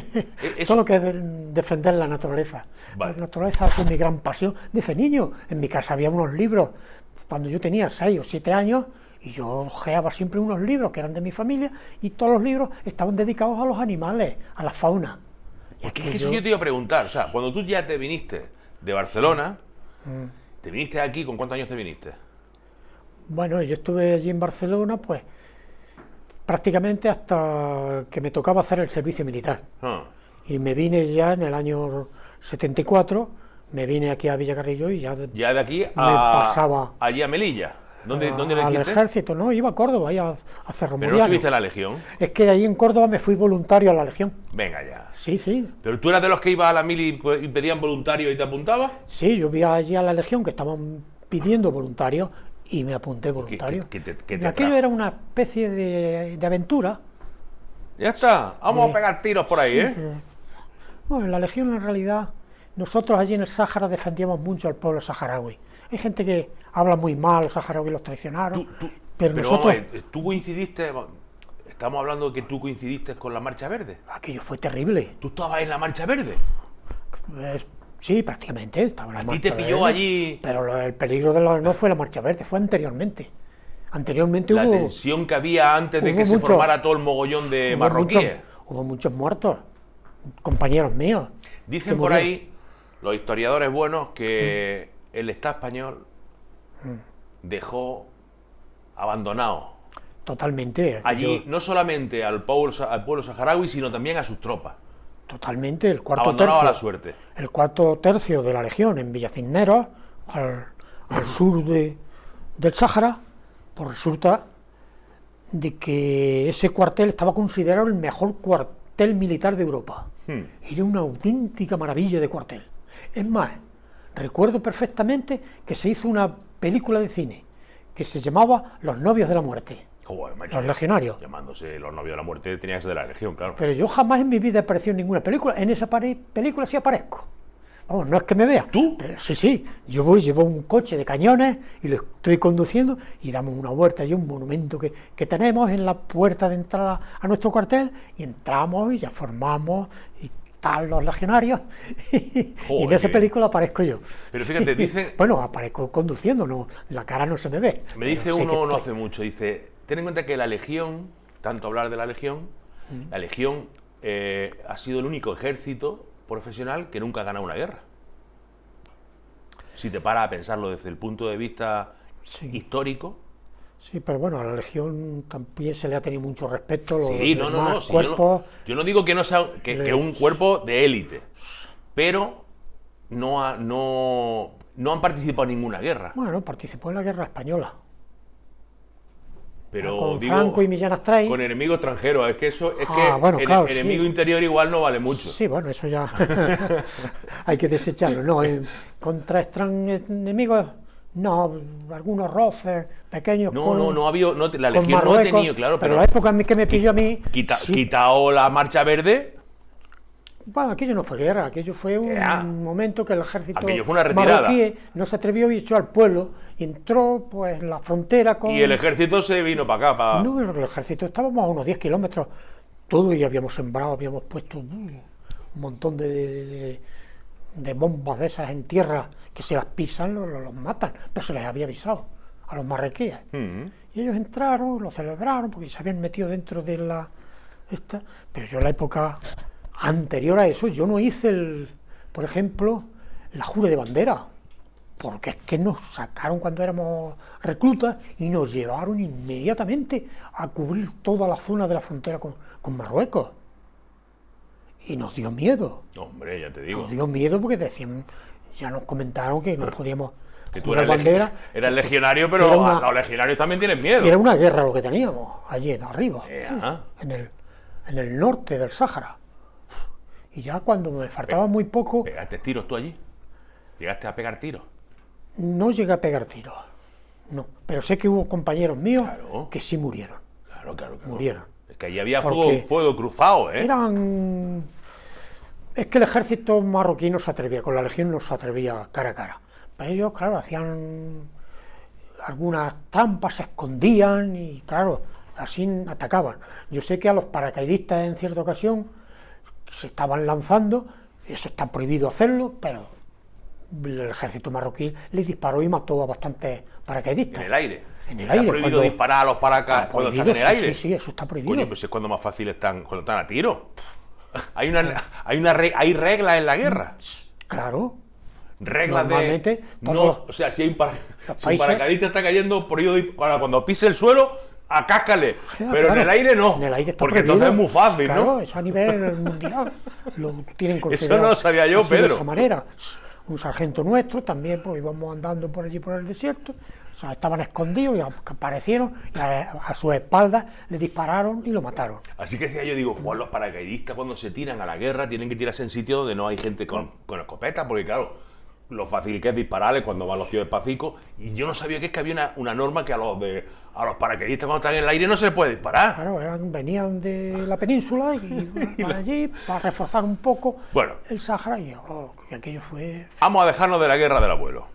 todo lo que es defender la naturaleza. Vale. La naturaleza ha sido mi gran pasión. Desde niño, en mi casa había unos libros, cuando yo tenía 6 o 7 años, y yo hojeaba siempre unos libros que eran de mi familia, y todos los libros estaban dedicados a los animales, a la fauna. Porque es que eso yo te iba a preguntar, o sea, cuando tú ya te viniste de Barcelona, te viniste aquí, ¿con cuántos años te viniste? Bueno, yo estuve allí en Barcelona, pues, prácticamente hasta que me tocaba hacer el servicio militar. Ah. Y me vine ya en el año 74, me vine aquí a Villacarrillo y ya Ya de aquí me pasaba allí a Melilla. ¿Dónde le al dijiste? ejército, no, iba a Córdoba, ahí a Cerro Pero no Muriano. estuviste en la Legión. Es que de ahí en Córdoba me fui voluntario a la Legión. Venga ya. Sí, sí, ¿Pero tú eras de los que iba a la mili y pedían voluntarios y te apuntabas? sí, yo vi allí a la Legión que estaban pidiendo voluntarios y me apunté voluntario. qué te Y aquello trajo? era una especie de aventura. Ya está. Vamos a pegar tiros por ahí, Sí, ¿eh? sí. Bueno, en la Legión en realidad, nosotros allí en el Sáhara defendíamos mucho al pueblo saharaui. Hay gente que habla muy mal, los saharauis los traicionaron, pero nosotros... vamos a ver, tú coincidiste, estamos hablando de que tú coincidiste con la Marcha Verde. Aquello fue terrible. ¿Tú estabas en la Marcha Verde? Sí, prácticamente, estaba en la ¿A ti Marcha te pilló Verde, allí? Pero el peligro no fue la Marcha Verde, fue anteriormente. Anteriormente La hubo... tensión que había antes de hubo que se mucho- formara todo el mogollón de marroquíes. Hubo muchos muertos, compañeros míos. Dicen que por murieron. ahí los historiadores buenos que el Estado español dejó abandonado Totalmente. allí no solamente al pueblo saharaui, sino también a sus tropas. Totalmente, el cuarto Abandonado a la tercio. suerte. El cuarto tercio de la Legión en Villacisneros, al sur del Sáhara, pues resulta de que ese cuartel estaba considerado el mejor cuartel militar de Europa. Era una auténtica maravilla de cuartel. Es más, recuerdo perfectamente que se hizo una película de cine que se llamaba Los novios de la muerte, Joder, macho, los legionarios. llamándose Los novios de la muerte, tenía que ser de la Legión, claro. Pero yo jamás en mi vida he aparecido en ninguna película. En esa película sí aparezco. Vamos, no es que me vea. ¿Tú? Pero sí, yo llevo un coche de cañones y lo estoy conduciendo y damos una vuelta allí, un monumento que tenemos en la puerta de entrada a nuestro cuartel, y entramos y ya formamos y tal los legionarios y en esa película aparezco yo. Pero fíjate, dicen... Bueno, aparezco conduciendo, no, la cara no se me ve. Me dice pero sé que uno no estoy. hace mucho, dice, ten en cuenta que la Legión, tanto hablar de la Legión ha sido el único ejército profesional que nunca ha ganado una guerra. Si te paras a pensarlo desde el punto de vista Sí. histórico. Sí, pero bueno, a la Legión también se le ha tenido mucho respeto. Los Sí, no, demás sí, cuerpos, yo no digo que no sea que un cuerpo de élite, pero no han participado en ninguna guerra. bueno, participó en la Guerra Española. Pero con digo, Franco y Millán Astray. con enemigo extranjero, es que eso es Bueno, claro, sí. enemigo interior igual no vale mucho. Sí, bueno, eso ya hay que desecharlo. No, contra enemigos, no, algunos roces pequeños. No ha habido, la con Legión no ha Marruecos, tenido, claro, pero la época que me pilló a mí. Sí. Quitado la Marcha Verde, Bueno, aquello no fue guerra, aquello fue un Ya. momento que el ejército Aquello fue una retirada. marroquí no se atrevió y echó al pueblo y entró pues en la frontera con... y el ejército se vino para acá, No, el ejército estábamos a unos 10 kilómetros, todo, y habíamos sembrado, habíamos puesto un montón de bombas de esas en tierra que se las pisan, los matan, pero se les había avisado a los marroquíes. Y ellos entraron, lo celebraron porque se habían metido dentro de esta, pero yo en la época anterior a eso, yo no hice por ejemplo, la jura de bandera, porque es que nos sacaron cuando éramos reclutas y nos llevaron inmediatamente a cubrir toda la zona de la frontera con Marruecos. Y nos dio miedo. Hombre, ya te digo. Nos dio miedo porque decían, ya nos comentaron que no podíamos Que tú jurar eras, bandera. eras legionario, pero era una- los legionarios también tienen miedo. Y era una guerra lo que teníamos allí arriba, Ajá. en el en el norte del Sáhara. Y ya cuando me faltaba muy poco, ¿Pegaste tiros tú allí? ¿Llegaste a pegar tiros? no llegué a pegar tiros, no, pero sé que hubo compañeros míos Claro. que sí murieron. Claro. Murieron. Es que allí había Porque fuego cruzado, ¿eh? Es que el ejército marroquí no se atrevía, con la legión no se atrevía cara a cara. Para ellos, claro, hacían algunas trampas, se escondían y, claro, así atacaban. Yo sé que a los paracaidistas en cierta ocasión se estaban lanzando, eso está prohibido hacerlo, pero el ejército marroquí les disparó y mató a bastantes paracaidistas. En el aire. En el Está aire, prohibido cuando- disparar a los paracaidistas Está cuando están prohibido, en el aire. sí, eso está prohibido. Coño, pues es cuando más fácil están, cuando están a tiro. Hay reglas en la guerra. Claro, Reglas Normalmente, de. todos No, los- o sea, si un países- paracaidista está cayendo, cuando pise el suelo, acáscale. sí, Pero claro, en el aire no. en el aire está porque prohibido. entonces es muy fácil, claro, ¿no? eso a nivel mundial lo tienen Eso considerado. no lo sabía yo, así, de Pedro. esa manera. Un sargento nuestro también, pues íbamos andando por allí por el desierto, o sea, estaban escondidos y aparecieron y a sus espaldas le dispararon y lo mataron. Así que decía yo, digo, Juan, los paracaidistas cuando se tiran a la guerra tienen que tirarse en sitios donde no hay gente con escopetas, porque claro, lo fácil que es dispararles cuando van los tíos despacito. Y yo no sabía que es que había una norma que a los paracaidistas cuando están en el aire no se les puede disparar. Claro, venían de la península y iban allí para reforzar un poco Bueno. el Sáhara y aquello fue... Vamos a dejarnos de la guerra del abuelo.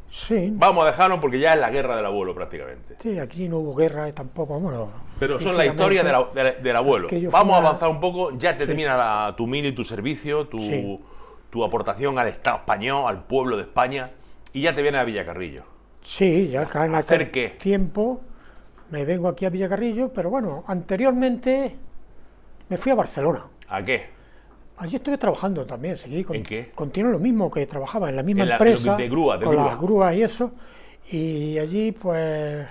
Sí, Vamos a dejarnos porque ya es la guerra del abuelo prácticamente. sí, aquí no hubo guerra tampoco, bueno... Pero son la historia del abuelo. Aquello Vamos a fue una- avanzar un poco, ya te termina tu mili, tu servicio, Sí. tu aportación al Estado español, al pueblo de España, y ya te vienes a Villacarrillo. Sí, ya acá en ¿Hacer aquel qué? tiempo me vengo aquí a Villacarrillo, pero bueno, anteriormente me fui a Barcelona. ¿A qué? Allí estuve trabajando también, seguí, ¿En qué? continué lo mismo que trabajaba en la misma En la- empresa, de grúa, de con grúa. las grúas y eso, y allí pues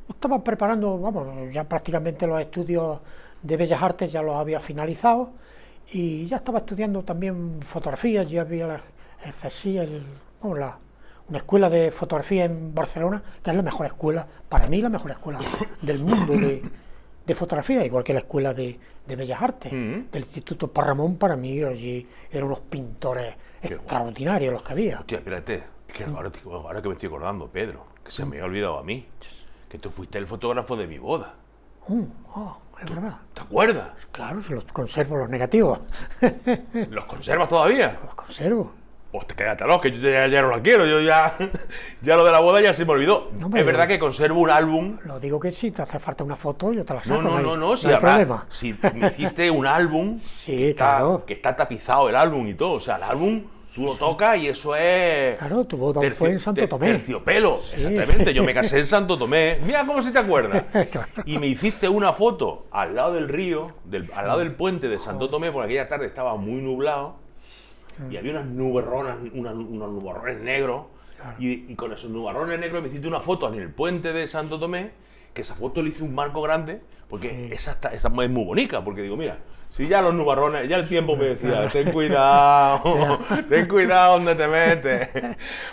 estaba preparando, vamos, ya prácticamente los estudios de Bellas Artes ya los había finalizado, y ya estaba estudiando también fotografía, ya había el CSI, una escuela de fotografía en Barcelona, que es la mejor escuela, para mí la mejor escuela del mundo de fotografía, igual que la escuela de Bellas Artes, del Instituto Parramón. Para mí allí eran unos pintores extraordinarios los que había. Hostia, espérate, es que ahora que me estoy acordando, Pedro, que se me ha olvidado a mí, que tú fuiste el fotógrafo de mi boda. Es verdad. ¿Te acuerdas? Claro, se los conservo los negativos, ¿Los conservas todavía? los conservo. Pues quédatelos, que yo ya no la quiero, yo ya lo de la boda ya se me olvidó. No, hombre, es verdad que conservo un álbum. Lo digo que si te hace falta una foto, yo te la saco. No, si no hay habrá, problema. si me hiciste un álbum Sí, claro. que está tapizado el álbum y todo, o sea, el álbum tú lo tocas y eso es Claro, tu boda fue en Santo Tomé. terciopelo, Sí. exactamente, yo me casé en Santo Tomé, mira cómo si te acuerdas. Claro. Y me hiciste una foto al lado del río, al lado del puente de Santo Tomé, porque aquella tarde estaba muy nublado y había unos nubarrones negros, y con esos nubarrones negros me hiciste una foto en el puente de Santo Tomé, que esa foto le hice un marco grande, porque esa es muy bonita, porque digo, mira, si ya los nubarrones, ya el tiempo me decía, ten cuidado donde te metes.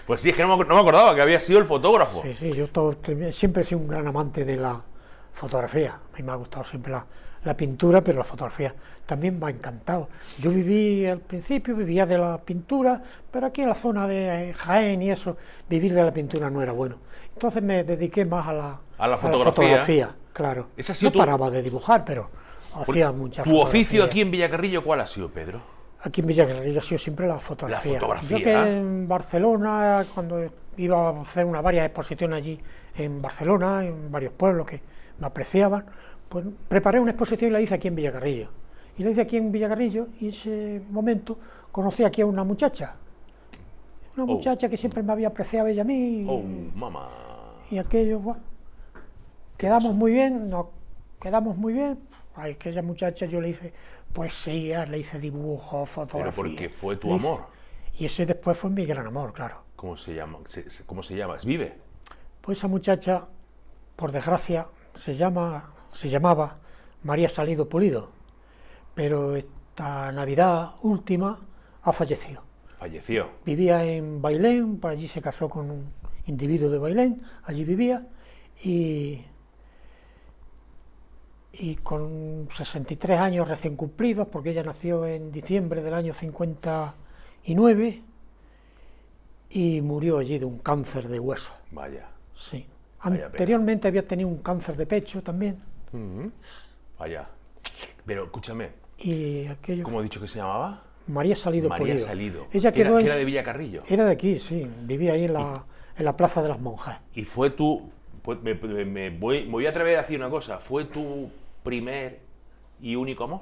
Pues sí, es que no me acordaba que había sido el fotógrafo. Sí, yo siempre he sido un gran amante de la fotografía. A mí me ha gustado siempre la pintura, pero la fotografía también me ha encantado. Yo al principio vivía de la pintura, pero aquí en la zona de Jaén y eso, vivir de la pintura no era bueno. Entonces me dediqué más a la fotografía, claro. Esa ha sido No paraba de dibujar, pero hacía mucha ¿Tu fotografía. oficio aquí en Villacarrillo cuál ha sido, Pedro? Aquí en Villacarrillo ha sido siempre la fotografía. La fotografía. Yo que en Barcelona, cuando iba a hacer varias exposiciones allí en Barcelona, en varios pueblos que me apreciaban, pues preparé una exposición y la hice aquí en Villacarrillo. Y la hice aquí en Villacarrillo y en ese momento conocí aquí a una muchacha. Una muchacha que siempre me había apreciado ella a mí. Oh, mamá. Y aquello, bueno, quedamos muy bien, nos quedamos muy bien. A aquella muchacha yo le hice poesía, le hice dibujos, fotografía. Pero porque fue tu Le hice- amor. Y ese después fue mi gran amor, claro. ¿Cómo se llama? ¿Cómo se llama? ¿Vive? Pues esa muchacha, por desgracia, se llamaba María Salido Pulido, pero esta Navidad última ha fallecido. Falleció. Vivía en Bailén, por allí se casó con un individuo de Bailén, allí vivía, y y con 63 años recién cumplidos, porque ella nació en diciembre del año 59 y murió allí de un cáncer de hueso. Vaya. Sí. Vaya Anteriormente había tenido un cáncer de pecho también. Vaya. Pero escúchame, Y aquello. ¿cómo he dicho que se llamaba? María Salido María Pulido. Salido. Ella quedó ¿Era de Villacarrillo? Era de aquí, sí. Vivía ahí en la Plaza de las Monjas. Y fue tu... pues me voy a atrever a decir una cosa. ¿Fue tu primer y único amor?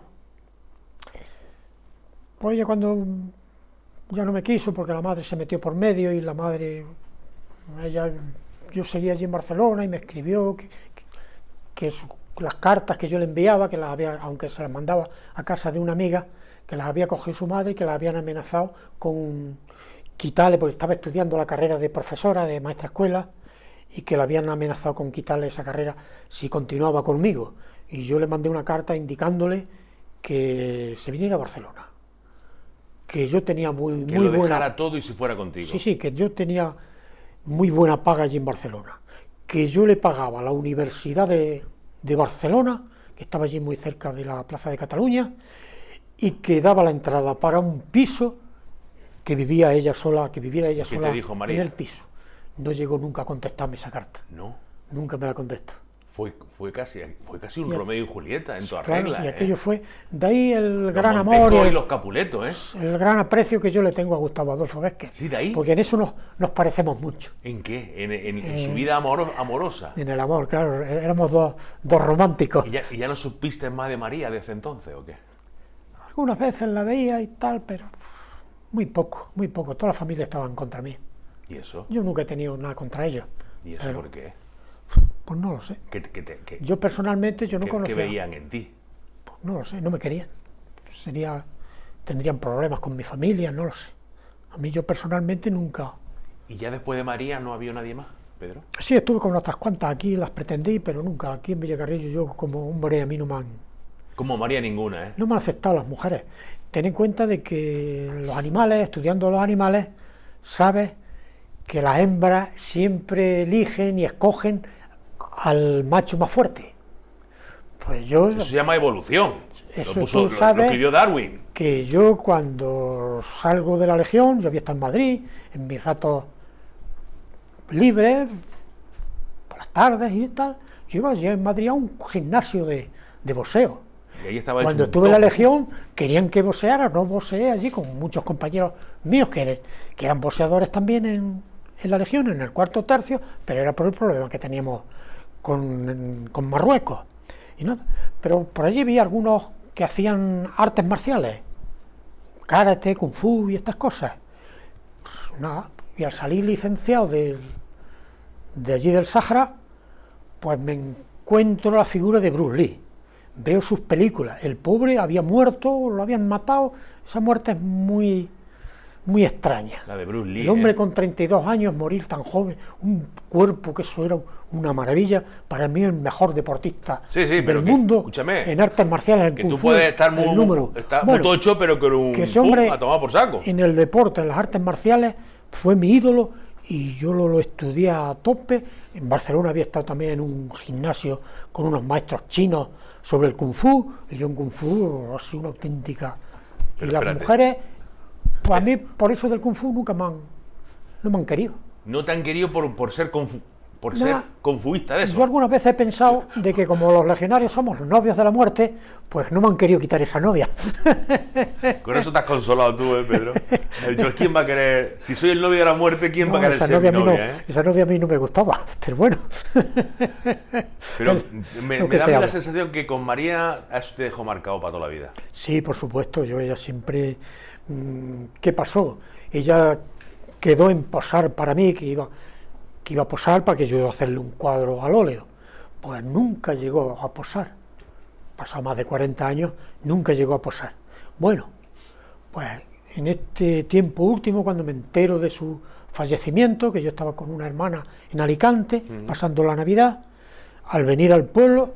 Pues ella cuando ya no me quiso, porque la madre se metió por medio y la madre... yo seguía allí en Barcelona y me escribió que las cartas que yo le enviaba, que las había, aunque se las mandaba a casa de una amiga, que las había cogido su madre y que las habían amenazado con quitarle, porque estaba estudiando la carrera de profesora, de maestra escuela, y que la habían amenazado con quitarle esa carrera si continuaba conmigo. Y yo le mandé una carta indicándole que se viniera a Barcelona, que yo tenía muy lo buena... dejara todo y se fuera contigo. Sí, que yo tenía muy buena paga allí en Barcelona, que yo le pagaba la Universidad de Barcelona, que estaba allí muy cerca de la Plaza de Cataluña, y que daba la entrada para un piso que viviera ella sola ¿Qué te dijo, María? en el piso. No llegó nunca a contestarme esa carta. No. Nunca me la contestó. Fue casi un Romeo y Julieta en toda Claro, regla. y aquello fue, de ahí el Los gran Montecos amor y los Capuletos, el gran aprecio que yo le tengo a Gustavo Adolfo Bécquer. Sí, de ahí. Porque en eso nos parecemos mucho. ¿En qué? En su vida amorosa. En el amor, claro, éramos dos románticos. ¿Y ya no supiste más de María desde entonces o qué? Algunas veces la veía y tal, pero muy poco. Toda la familia estaba en contra mí. ¿Y eso? Yo nunca he tenido nada contra ellos. ¿Y eso por qué? Pues no lo sé. ¿Qué Yo personalmente no conocía. ¿Qué veían en ti? Pues no lo sé, no me querían. Tendrían problemas con mi familia, no lo sé. A mí yo personalmente nunca. ¿Y ya después de María no había nadie más, Pedro? Sí, estuve con otras cuantas aquí, las pretendí, pero nunca. Aquí en Villacarrillo yo como hombre a mí no me han... Como María ninguna, ¿eh? No me han aceptado las mujeres. Ten en cuenta de que los animales, estudiando los animales, sabes que las hembras siempre eligen y escogen al macho más fuerte. Pues yo... Eso se llama evolución. Eso Lo escribió Darwin. Que yo cuando salgo de la Legión, yo había estado en Madrid, en mis ratos libres, por las tardes y tal, yo iba allí en Madrid a un gimnasio de boxeo. Y ahí estaba Cuando estuve en la Legión, querían que boxeara, no boxeé allí con muchos compañeros míos que eran boxeadores también en la Legión, en el cuarto tercio, pero era por el problema que teníamos con Marruecos. Y nada. Pero por allí vi algunos que hacían artes marciales, karate, kung fu y estas cosas. Nada. Y al salir licenciado de allí del Sáhara, pues me encuentro la figura de Bruce Lee. Veo sus películas. El pobre había muerto, lo habían matado. Esa muerte es muy extraña. La de Bruce Lee. El hombre con 32 años morir tan joven, un cuerpo que eso era una maravilla. Para mí el mejor deportista del mundo, escúchame, en artes marciales, en que kung tú fu, puedes estar muy tocho, pero con un que ese hombre a tomar por saco. En el deporte, en las artes marciales, fue mi ídolo y yo lo estudié a tope. En Barcelona había estado también en un gimnasio con unos maestros chinos sobre el kung fu, y yo en kung fu ha sido una auténtica... Pero y las mujeres, pues a mí por eso del kung fu nunca no me han querido. No te han querido por ser confuista de eso. Yo algunas veces he pensado de que como los legionarios somos los novios de la muerte, pues no me han querido quitar esa novia. Con eso te has consolado tú, Pedro. ¿Quién va a querer? Si soy el novio de la muerte, ¿quién va a querer ser mi novia? Esa novia a mí no me gustaba, pero bueno. Pero me da la sensación que con María eso te dejó marcado para toda la vida. Sí, por supuesto, ella siempre... ¿Qué pasó? Ella quedó en posar para mí, que iba a posar para que yo iba a hacerle un cuadro al óleo. Pues nunca llegó a posar. Pasado más de 40 años, nunca llegó a posar. Bueno, pues en este tiempo último, cuando me entero de su fallecimiento, que yo estaba con una hermana en Alicante, pasando la Navidad, al venir al pueblo,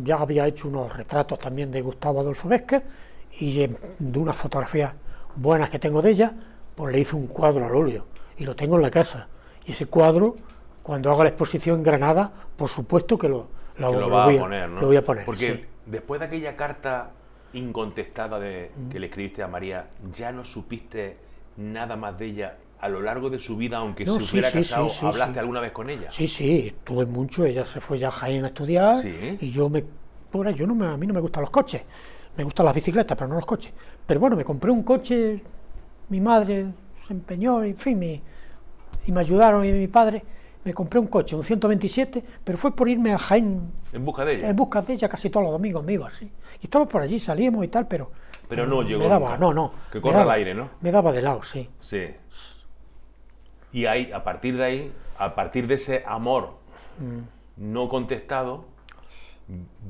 ya había hecho unos retratos también de Gustavo Adolfo Bécquer, y de unas fotografías buenas que tengo de ella, pues le hice un cuadro al óleo, y lo tengo en la casa. Y ese cuadro, cuando haga la exposición en Granada, por supuesto que lo que lo va a poner, ¿no? Lo voy a poner, Porque sí. después de aquella carta incontestada que le escribiste a María, ¿ya no supiste nada más de ella a lo largo de su vida, aunque No, se sí, hubiera sí, casado? sí, sí, ¿Hablaste sí. alguna vez con ella? Sí, sí, estuve mucho, ella se fue ya a Jaén a estudiar, Sí. y yo a mí no me gustan los coches, me gustan las bicicletas, pero no los coches. Pero bueno, me compré un coche, mi madre se empeñó, en fin, y me ayudaron, y mi padre, me compré un coche, un 127, pero fue por irme a Jaén, ¿En busca de ella? en busca de ella, casi todos los domingos me iba así. Y estaba por allí, salíamos y tal, pero No llegó me daba, nunca. no. Que me corra al daba- aire, ¿no? Me daba de lado, sí. Sí. Y ahí, a partir de ahí, a partir de ese amor no contestado,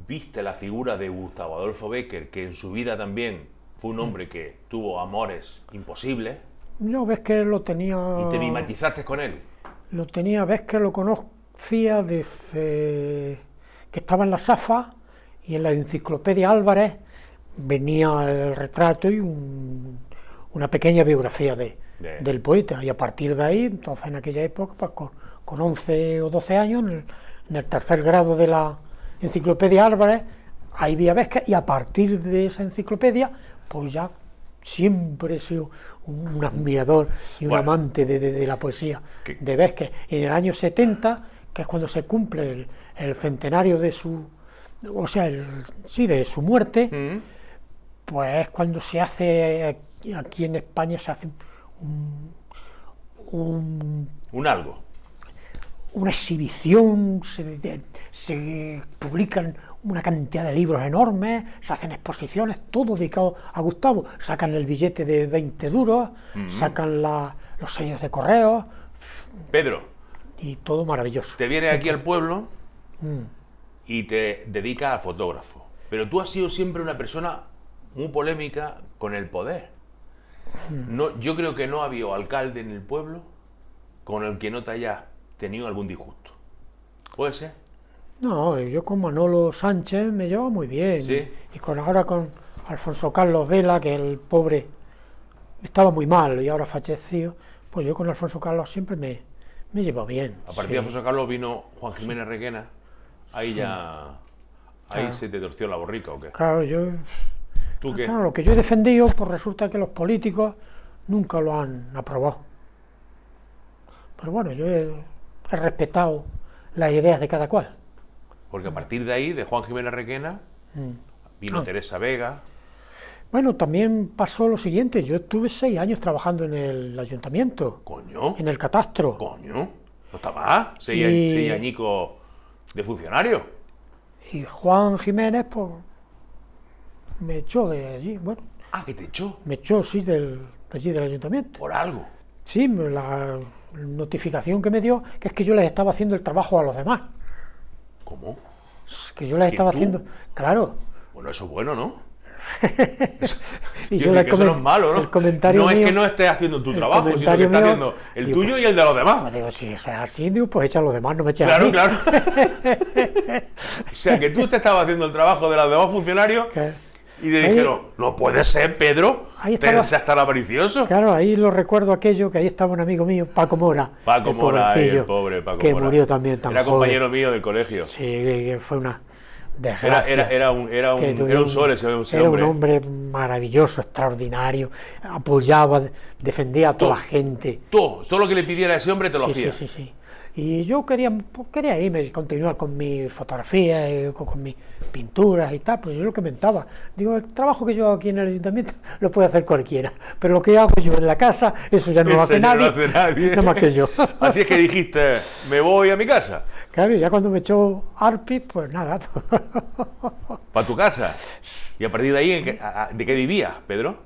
viste la figura de Gustavo Adolfo Bécquer, que en su vida también fue un hombre que tuvo amores imposibles, Yo ves que lo tenía... y te mimetizaste con él. Ves que lo conocía desde que estaba en la SAFA, y en la enciclopedia Álvarez venía el retrato y una pequeña biografía del poeta, y a partir de ahí, entonces en aquella época, pues, con 11 o 12 años, en el tercer grado de la enciclopedia Álvarez, ahí vi a Vázquez, y a partir de esa enciclopedia, pues ya siempre he sido un admirador y un Bueno. amante de la poesía ¿Qué? de Vázquez. Y en el año 70, que es cuando se cumple el centenario de su, o sea, de su muerte, pues es cuando se hace, aquí en España se hace Un algo. una exhibición, se publican una cantidad de libros enormes, se hacen exposiciones, todo dedicado a Gustavo, sacan el billete de 20 duros, sacan los sellos de correo, Pedro, y todo maravilloso. te vienes aquí al pueblo y te dedicas a fotógrafo. Pero tú has sido siempre una persona muy polémica con el poder. No, yo creo que no ha habido alcalde en el pueblo con el que no te haya tenido algún disgusto. ¿Puede ser? No, yo con Manolo Sánchez me llevaba muy bien, ¿Sí? y ahora con Alfonso Carlos Vela, que el pobre estaba muy mal y ahora fallecido, pues yo con Alfonso Carlos siempre me llevo bien. A partir sí. de Alfonso Carlos vino Juan Jiménez Requena. Ahí ya... Ahí Claro. se te torció la borrica, ¿o qué? Claro, ¿Tú qué? claro, lo que yo he defendido, pues resulta que los políticos nunca lo han aprobado. Pero bueno, yo he respetado las ideas de cada cual. Porque a partir de ahí, de Juan Jiménez Requena, vino Teresa Vega. Bueno, también pasó lo siguiente, yo estuve 6 años trabajando en el ayuntamiento, Coño, en el catastro. coño. No está mal. Seis Y- añicos de funcionario. Y Juan Jiménez, pues, me echó de allí, bueno, Ah, que te echó me echó, sí, de allí del ayuntamiento. por algo. Sí, la notificación que me dio, que es que yo les estaba haciendo el trabajo a los demás, ¿Cómo? que yo les ¿Que estaba tú? haciendo, claro. Bueno, eso es bueno, ¿no? Y Quiero yo decir que eso no es malo, ¿no? el comentario no es mío, que no estés haciendo tu el trabajo, sino que comentario estás mío, haciendo el digo, tuyo y el de los demás. pues digo, si eso es así, digo, pues echa a los demás, no me eches a Claro, mí. claro. O sea, que tú te estabas haciendo el trabajo de los demás funcionarios Claro. y te Ahí- dijeron, no puede ser, Pedro, Ahí estaba- Teresa tan avaricioso. Claro, ahí lo recuerdo aquello, que ahí estaba un amigo mío, Paco Mora. Paco el Mora, pobrecillo, el pobre Paco que Mora. murió también tan Era joven. compañero mío del colegio. Sí, que fue una desgracia. Era un sol ese Era hombre. un hombre maravilloso, extraordinario, apoyaba, defendía a toda la gente. Todo lo que le pidiera a ese hombre te lo Sí, hacía. sí, sí, sí. Y yo quería irme, continuar con mi fotografía, con mis pinturas y tal, pues yo lo comentaba. Digo, el trabajo que yo hago aquí en el ayuntamiento lo puede hacer cualquiera, pero lo que hago yo en la casa, eso ya no lo Ese hace ya nadie, no lo hace nadie. nada más que yo. Así es que dijiste, me voy a mi casa. Claro, y ya cuando me echó Arpi, pues nada. ¿Para tu casa? Y a partir de ahí, ¿de qué vivías, Pedro?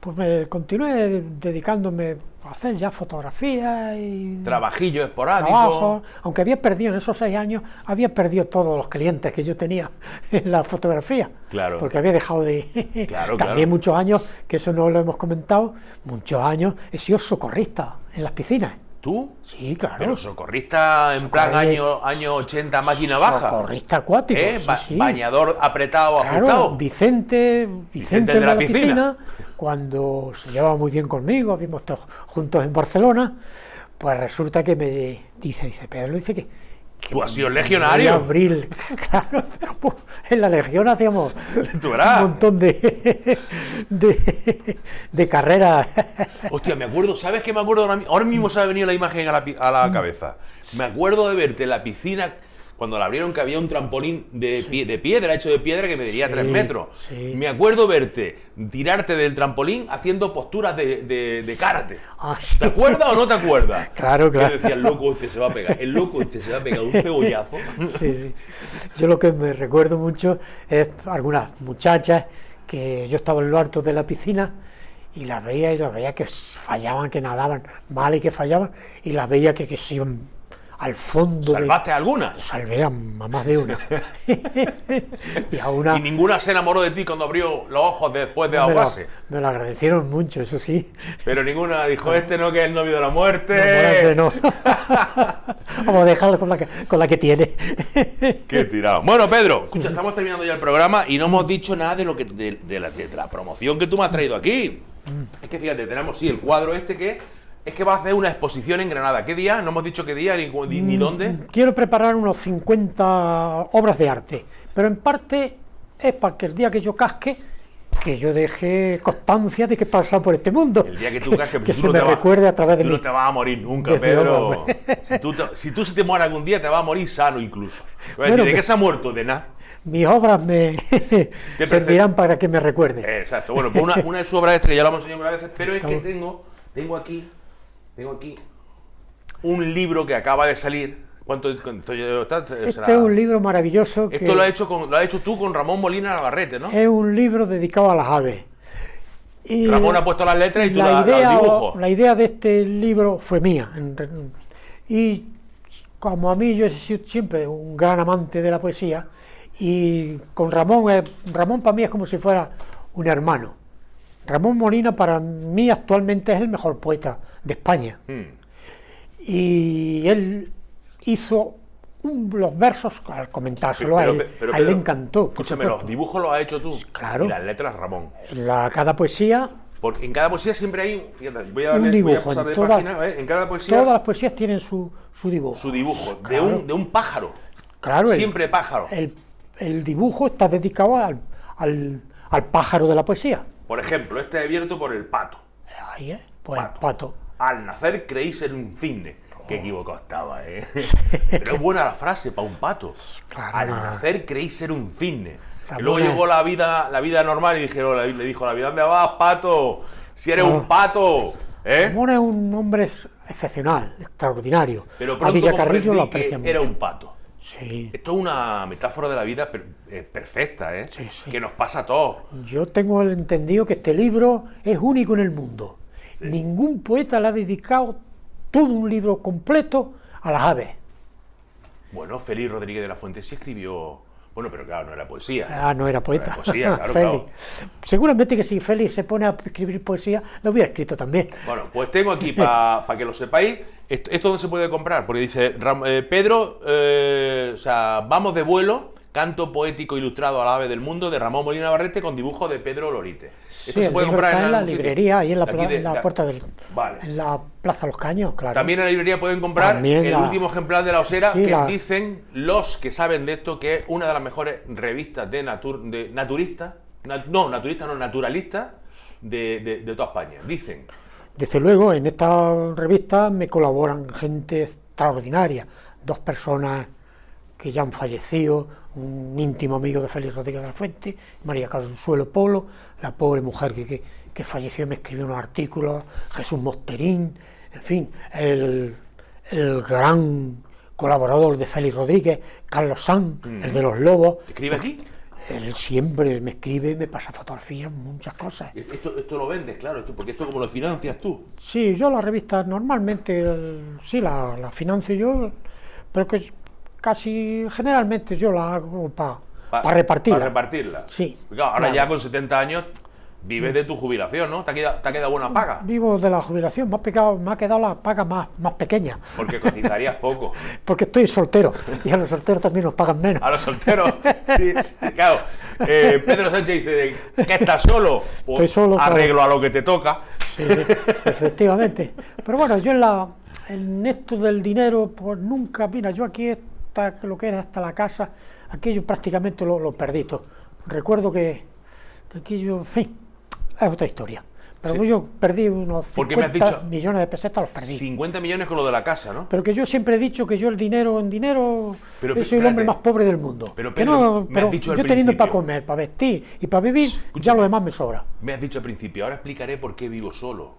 Pues me continué dedicándome a hacer ya fotografías y Trabajillo esporádico. trabajo, aunque había perdido en esos 6 años, había perdido todos los clientes que yo tenía en la fotografía. Claro. Porque había dejado de... Claro, También claro. muchos años, que eso no lo hemos comentado, muchos años he sido socorrista en las piscinas. ¿Tú? Sí, claro. Pero socorrista en plan año 80, máquina baja. Socorrista acuático, sí, sí. Bañador apretado, Claro, ajustado. Vicente Vicente de de la la piscina. piscina, cuando se llevaba muy bien conmigo, habíamos estado juntos en Barcelona, pues resulta que me dice Pedro, dice que Tú has sido En legionario. abril, claro. Pues, en la Legión hacíamos Tú verás. un montón de carreras. Hostia, me acuerdo, ¿sabes qué me acuerdo ahora mismo se ha venido la imagen a la cabeza? Me acuerdo de verte en la piscina cuando la abrieron, que había un trampolín de piedra, hecho de piedra, que mediría 3 metros. Sí. Me acuerdo verte tirarte del trampolín haciendo posturas de karate. Ah, sí. ¿Te acuerdas o no te acuerdas? Claro, claro. Que decía, el loco este se va a pegar, el loco este se va a pegar un cebollazo. Sí, sí. Yo lo que me recuerdo mucho es algunas muchachas que yo estaba en lo alto de la piscina y las veía que fallaban, que nadaban mal y que fallaban, y las veía que se iban al fondo. ¿Salvaste alguna? Salvé a más de una. Y a una Y ninguna se enamoró de ti cuando abrió los ojos después de me lo, ahogarse. me lo agradecieron mucho, eso sí. Pero ninguna dijo, este no, que es el novio de la muerte. Enamorarse no. Vamos a dejarlo con la que tiene. Qué tirado. Bueno, Pedro, escucha, estamos terminando ya el programa y no hemos dicho nada de lo que de la promoción que tú me has traído aquí. Es que fíjate, tenemos el cuadro este que es que va a hacer una exposición en Granada. ¿Qué día? No hemos dicho qué día ni dónde. Quiero preparar unos 50 obras de arte, pero en parte es para que el día que yo casque, que yo deje constancia de que he pasado por este mundo. El día que tú casques, que se me recuerde a través de tú mí. no te vas a morir nunca, Desde Pedro. luego. Si tú se te mueres algún día, te vas a morir sano incluso. Bueno, ¿De qué se ha muerto? De nada. Mis obras me servirán para que me recuerde. Exacto. Bueno, pues una de sus obras, que ya lo hemos enseñado algunas veces, pero es que tengo aquí un libro que acaba de salir. ¿Cuánto está? Este es un libro maravilloso. Esto lo has hecho tú con Ramón Molina Navarrete, ¿no? Es un libro dedicado a las aves. Y Ramón ha puesto las letras y tú los dibujos. La idea de este libro fue mía. Y como a mí, yo he sido siempre un gran amante de la poesía, y con Ramón para mí es como si fuera un hermano. Ramón Molina para mí actualmente es el mejor poeta de España. Y él hizo los versos, al comentárselo a él, a él le encantó. Escúchame, los dibujos los has hecho tú. Claro. Y las letras Ramón. Cada poesía. Porque en cada poesía siempre hay, fíjate, un dibujo. Voy a pasar de página, en cada poesía. Todas las poesías tienen su dibujo. Su dibujo, claro. de un pájaro. Claro. Siempre pájaro. El dibujo está dedicado al pájaro de la poesía. Por ejemplo, este abierto por el pato. Ahí es, pues el pato. Al nacer creí ser un cisne. Qué equivocado estaba, ¿eh? Pero es buena la frase para un pato. Claro, al nacer creí ser un cisne. La Y luego buena. llegó la vida normal y le dijo, la vida, ¿dónde vas, pato? Si eres un pato, ¿eh? Ramón es un hombre excepcional, extraordinario. Pero a pronto Villacarrillo lo comprendí aprecia que era mucho. un pato. Sí. Esto es una metáfora de la vida perfecta, ¿eh? Sí, sí. Que nos pasa a todos. Yo tengo el entendido que este libro es único en el mundo. Sí. Ningún poeta le ha dedicado todo un libro completo a las aves. Bueno, Félix Rodríguez de la Fuente sí escribió... Bueno, pero claro, no era poesía. Ah, no era poeta. No era poesía, claro, Félix. claro. Seguramente que si Félix se pone a escribir poesía, lo hubiera escrito también. Bueno, pues tengo aquí, para que lo sepáis, esto dónde se puede comprar, porque dice, Pedro, o sea, vamos de vuelo, canto poético ilustrado a la ave del mundo, de Ramón Molina Navarrete, con dibujo de Pedro Lorite. Sí, el libro está en la librería, ahí en la, en la puerta del... Vale. En la Plaza Los Caños, claro. También en la librería pueden comprar También el último ejemplar de La Osera, sí, que dicen los que saben de esto que es una de las mejores revistas de naturalista de toda España. Dicen. Desde luego, en esta revista me colaboran gente extraordinaria, 2 personas que ya han fallecido, un íntimo amigo de Félix Rodríguez de la Fuente, María Consuelo Polo, la pobre mujer que falleció y me escribió unos artículos, Jesús Mosterín, en fin, el gran colaborador de Félix Rodríguez, Carlos Sanz, el de los Lobos. ¿Te escribe aquí? Él siempre me escribe, me pasa fotografías, muchas cosas. Esto lo vendes, claro, porque esto como lo financias tú. Sí, yo las revistas normalmente sí la financio yo, pero que casi generalmente yo la hago para repartirla. Para repartirla. Sí. Claro, ahora claro. ya con 70 años vives de tu jubilación, ¿no? ¿Te ha quedado buena paga? Vivo de la jubilación, me ha quedado la paga más pequeña. Porque cotizarías poco. Porque estoy soltero, y a los solteros también nos pagan menos. A los solteros, sí, claro. Pedro Sánchez dice que estás solo, pues Estoy solo, arreglo a lo que te toca. Sí, efectivamente. Pero bueno, yo en esto del dinero, pues nunca, mira, yo aquí hasta lo que era hasta la casa, aquello prácticamente lo perdí todo. Recuerdo que aquello, en fin, es otra historia. Pero Sí. yo perdí unos Porque me has 50 dicho- millones de pesetas, los perdí. 50 millones con lo de la casa, ¿no? Pero que yo siempre he dicho que yo el dinero, en dinero, Pero, soy el hombre espérate. más pobre del mundo. Pero, Que Pedro, no, me has pero dicho al yo teniendo para principio. comer, para vestir y para vivir, ya lo demás me sobra. Me has dicho al principio, ahora explicaré por qué vivo solo.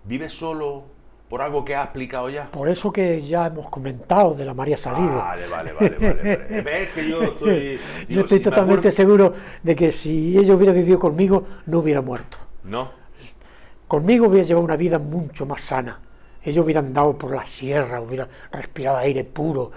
¿Vives solo por algo que has explicado ya? Por eso que ya hemos comentado de la María Salido. Vale. ¿Ves que yo estoy... Yo digo, estoy si me totalmente acuerdo- seguro de que si ella hubiera vivido conmigo, no hubiera muerto. No, Conmigo hubiera llevado una vida mucho más sana. Ellos hubieran andado por la sierra, hubieran respirado aire puro.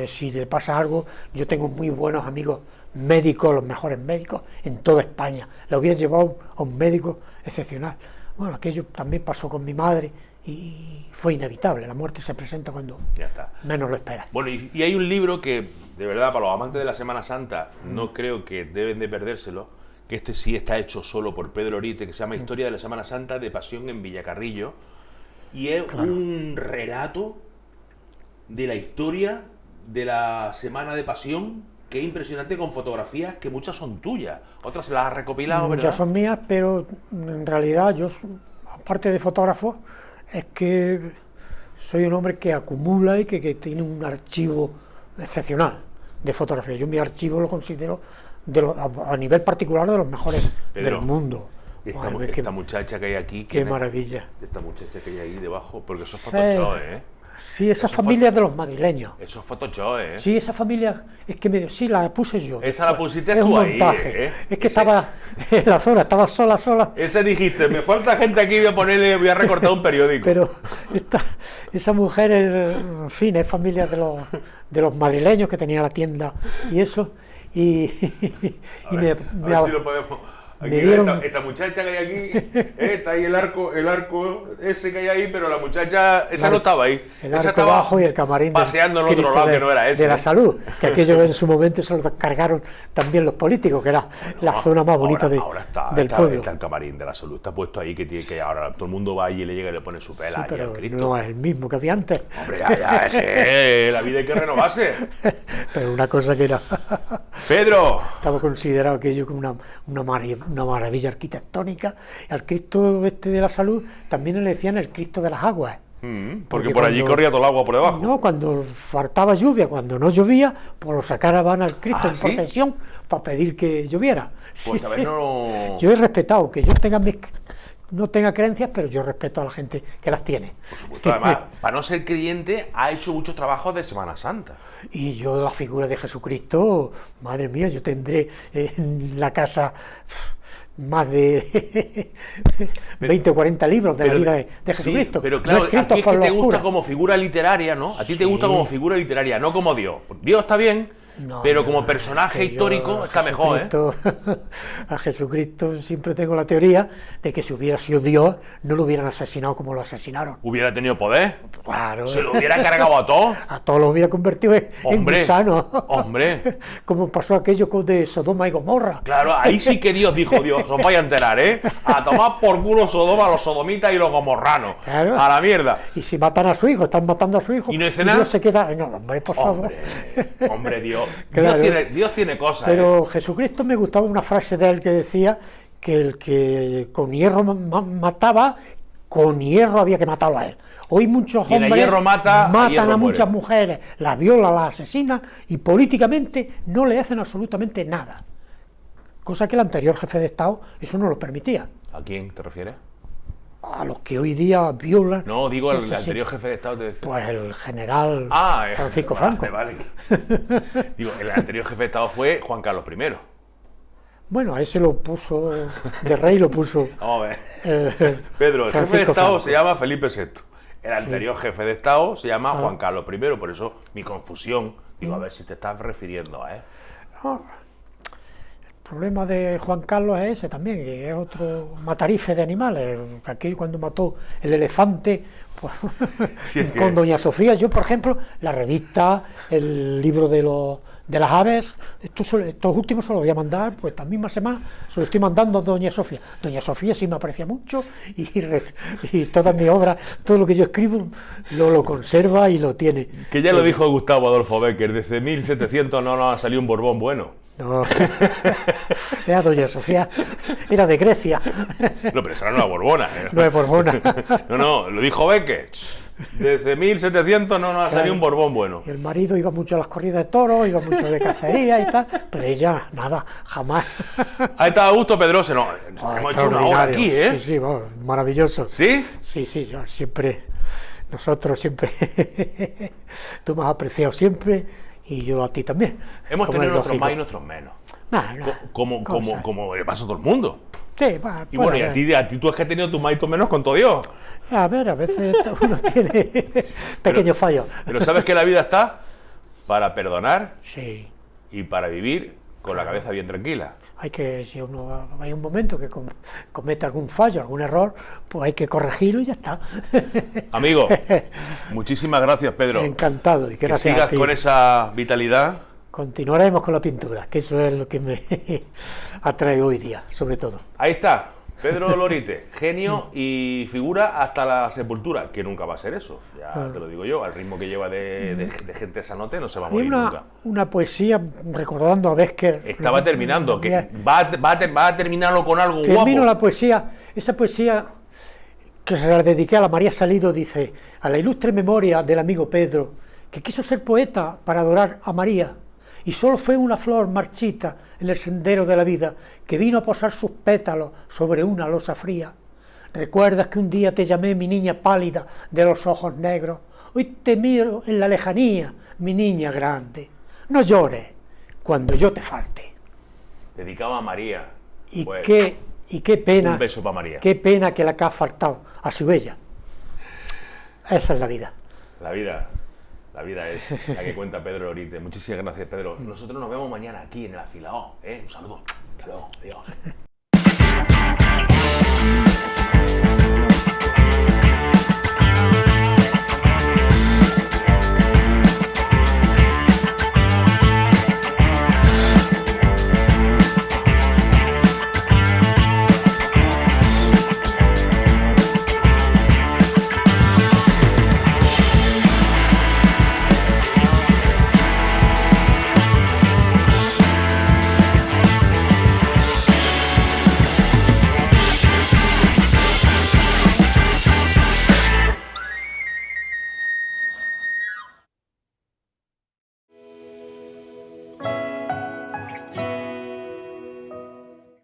Si le pasa algo, yo tengo muy buenos amigos médicos, los mejores médicos en toda España. La hubiera llevado a un médico excepcional. Bueno, aquello también pasó con mi madre y fue inevitable. La muerte se presenta cuando ya está. menos lo esperas. Bueno, y hay un libro que, de verdad, para los amantes de la Semana Santa, no creo que deben de perdérselo, que este sí está hecho solo por Pedro Orite, que se llama Historia de la Semana Santa de Pasión en Villacarrillo, y es un relato de la historia de la Semana de Pasión, que es impresionante, con fotografías que muchas son tuyas, otras las has recopilado, ¿verdad? Muchas son mías, pero en realidad yo, aparte de fotógrafo, es que soy un hombre que acumula y que tiene un archivo excepcional de fotografía. Yo mi archivo lo considero a nivel particular de los mejores Pedro, del mundo. Esta, Madre, esta muchacha que hay aquí, qué maravilla. esta muchacha que hay ahí debajo, porque eso es Sí. Photoshop, ¿eh? Sí, esa Eso familia de los madrileños. Eso es Photoshop, ¿eh? Sí, esa familia, es que sí, la puse yo. Esa la después. pusiste Es un tú ahí, montaje. ¿eh? Es que Ese- estaba en la zona, estaba sola. Ese dijiste, me falta gente aquí, voy a recortar un periódico. Pero esa mujer, en fin, es familia de los madrileños que tenían la tienda y eso. Y A ver si lo podemos... Aquí, me dieron- esta muchacha que hay aquí, está ahí el arco ese que hay ahí, pero la muchacha, esa no estaba ahí. el Esa arco estaba bajo y el camarín paseando en del otro Cristo lado que no era ese. de la salud, que aquello en su momento se lo cargaron también los políticos, que era la zona más bonita Ahora del pueblo. está el camarín de la salud, está puesto ahí que ahora todo el mundo va allí y le llega y le pone su Sí, pela allí pero al Cristo. no es el mismo que había antes. Hombre, ya, es que la vida hay que renovarse. Pero una cosa que era Pedro, estaba considerado aquello como una maravilla arquitectónica. Al Cristo este de la salud también le decían el Cristo de las aguas. porque Porque por allí cuando- corría todo el agua por debajo. No, cuando faltaba lluvia, cuando no llovía, pues lo sacaban al Cristo Ah, en ¿sí? procesión para pedir que lloviera. Pues Sí. tal vez no... Yo he respetado, que yo no tenga creencias, pero yo respeto a la gente que las tiene. Por supuesto, además, para no ser creyente, ha hecho muchos trabajos de Semana Santa. Y yo la figura de Jesucristo, madre mía, yo tendré en la casa más de 20 o 40 libros de la vida de sí, Jesucristo. pero claro, no a ti escritos es por que te los gusta curas. como figura literaria, ¿no? A ti te Sí. gusta como figura literaria, no como Dios. Dios está bien, No, pero no, como no, personaje que yo histórico a está mejor, ¿eh? Jesucristo- A Jesucristo siempre tengo la teoría de que si hubiera sido Dios, no lo hubieran asesinado como lo asesinaron. Hubiera tenido poder, Claro, se lo hubiera cargado a todos. a todos los hubiera convertido en Hombre, gusanos. hombre. Como pasó aquello de Sodoma y Gomorra. Claro, ahí sí que Dios dijo, Dios, os vais a enterar, ¿eh? A tomar por culo Sodoma, los sodomitas y los gomorranos. Claro. A la mierda. Y si matan a su hijo, están matando a su hijo. ¿Y no dice nada? Dios se queda. No, hombre, por favor. Hombre, Dios. Claro. Dios tiene cosas, ¿eh? Pero Jesucristo me gustaba una frase de él que decía que el que con hierro mataba, con hierro había que matarlo a él. Hoy muchos Quien a hombres hierro mata, a matan hierro a muchas muere. mujeres, las violan, las asesinan y políticamente no le hacen absolutamente nada. Cosa que el anterior jefe de Estado eso no lo permitía. ¿A quién te refieres? A los que hoy día violan. No, digo el asesinan. anterior jefe de Estado te decía. Pues el general Francisco vale, Franco. Vale. Digo, el anterior jefe de Estado fue Juan Carlos I. Bueno, a ese lo puso, de rey lo puso Vamos a ver. Pedro, el jefe de Estado se llama Felipe VI. El anterior jefe de Estado se llama Juan Carlos I. Por eso mi confusión. Digo, a ver si te estás refiriendo a él. El problema de Juan Carlos es ese también, que es otro matarife de animales. Aquello cuando mató el elefante, pues, Sí, es que- con Doña Sofía, yo por ejemplo, la revista, el libro de De las aves, estos últimos se los voy a mandar, pues esta misma semana se los estoy mandando a Doña Sofía. Doña Sofía sí me aprecia mucho y todas mis obras, todo lo que yo escribo, lo conserva y lo tiene. Que ya lo dijo Gustavo Adolfo Bécquer, desde 1700 no nos ha salido un Borbón bueno. No, era Doña Sofía, era de Grecia. No, pero esa no era Borbona. No es Borbona. No, lo dijo Bécquer. Desde 1700 no nos ha salido un Borbón bueno. Y el marido iba mucho a las corridas de toros, iba mucho de cacería y tal, pero ella, nada, jamás. Ahí está Augusto Pedrosa, no, hemos hecho una hora aquí, ¿eh? Sí, sí, bueno, maravilloso. ¿Sí? Sí, yo siempre, nosotros siempre, tú me has apreciado siempre y yo a ti también. Hemos como tenido es nuestros lógico. más y nuestros menos. Nah, Como le pasa a todo el mundo. Sí, Y bueno, y a ti tú has que tenido tus más y tus menos con todo Dios. a ver, a veces uno tiene pequeños fallos. Pero sabes que la vida está para perdonar Sí, y para vivir con la cabeza bien tranquila. si uno hay un momento que comete algún fallo, algún error, pues hay que corregirlo y ya está. Amigo, muchísimas gracias, Pedro. Encantado y Que gracias a sigas ti. con esa vitalidad. Continuaremos con la pintura, que eso es lo que me atrae hoy día, sobre todo. Ahí está, Pedro Lorite, genio y figura hasta la sepultura, que nunca va a ser eso, ya te lo digo yo, al ritmo que lleva de gente sanote no se va a Había morir nunca. una poesía, recordando a Bécquer. Estaba terminando, que va a terminarlo con algo Termino guapo. la poesía, esa poesía que se la dediqué a la María Salido, dice: a la ilustre memoria del amigo Pedro, que quiso ser poeta para adorar a María, y solo fue una flor marchita en el sendero de la vida, que vino a posar sus pétalos sobre una losa fría. ¿Recuerdas que un día te llamé mi niña pálida de los ojos negros? Hoy te miro en la lejanía, mi niña grande. No llores cuando yo te falte. Dedicado a María. Y Pues, qué pena, un beso para María. qué pena que la que ha faltado a su bella. Esa es la vida. La vida es la que cuenta Pedro Lorite. Muchísimas gracias, Pedro. Nosotros nos vemos mañana aquí en el Afilao. Un saludo. Hasta luego. Adiós.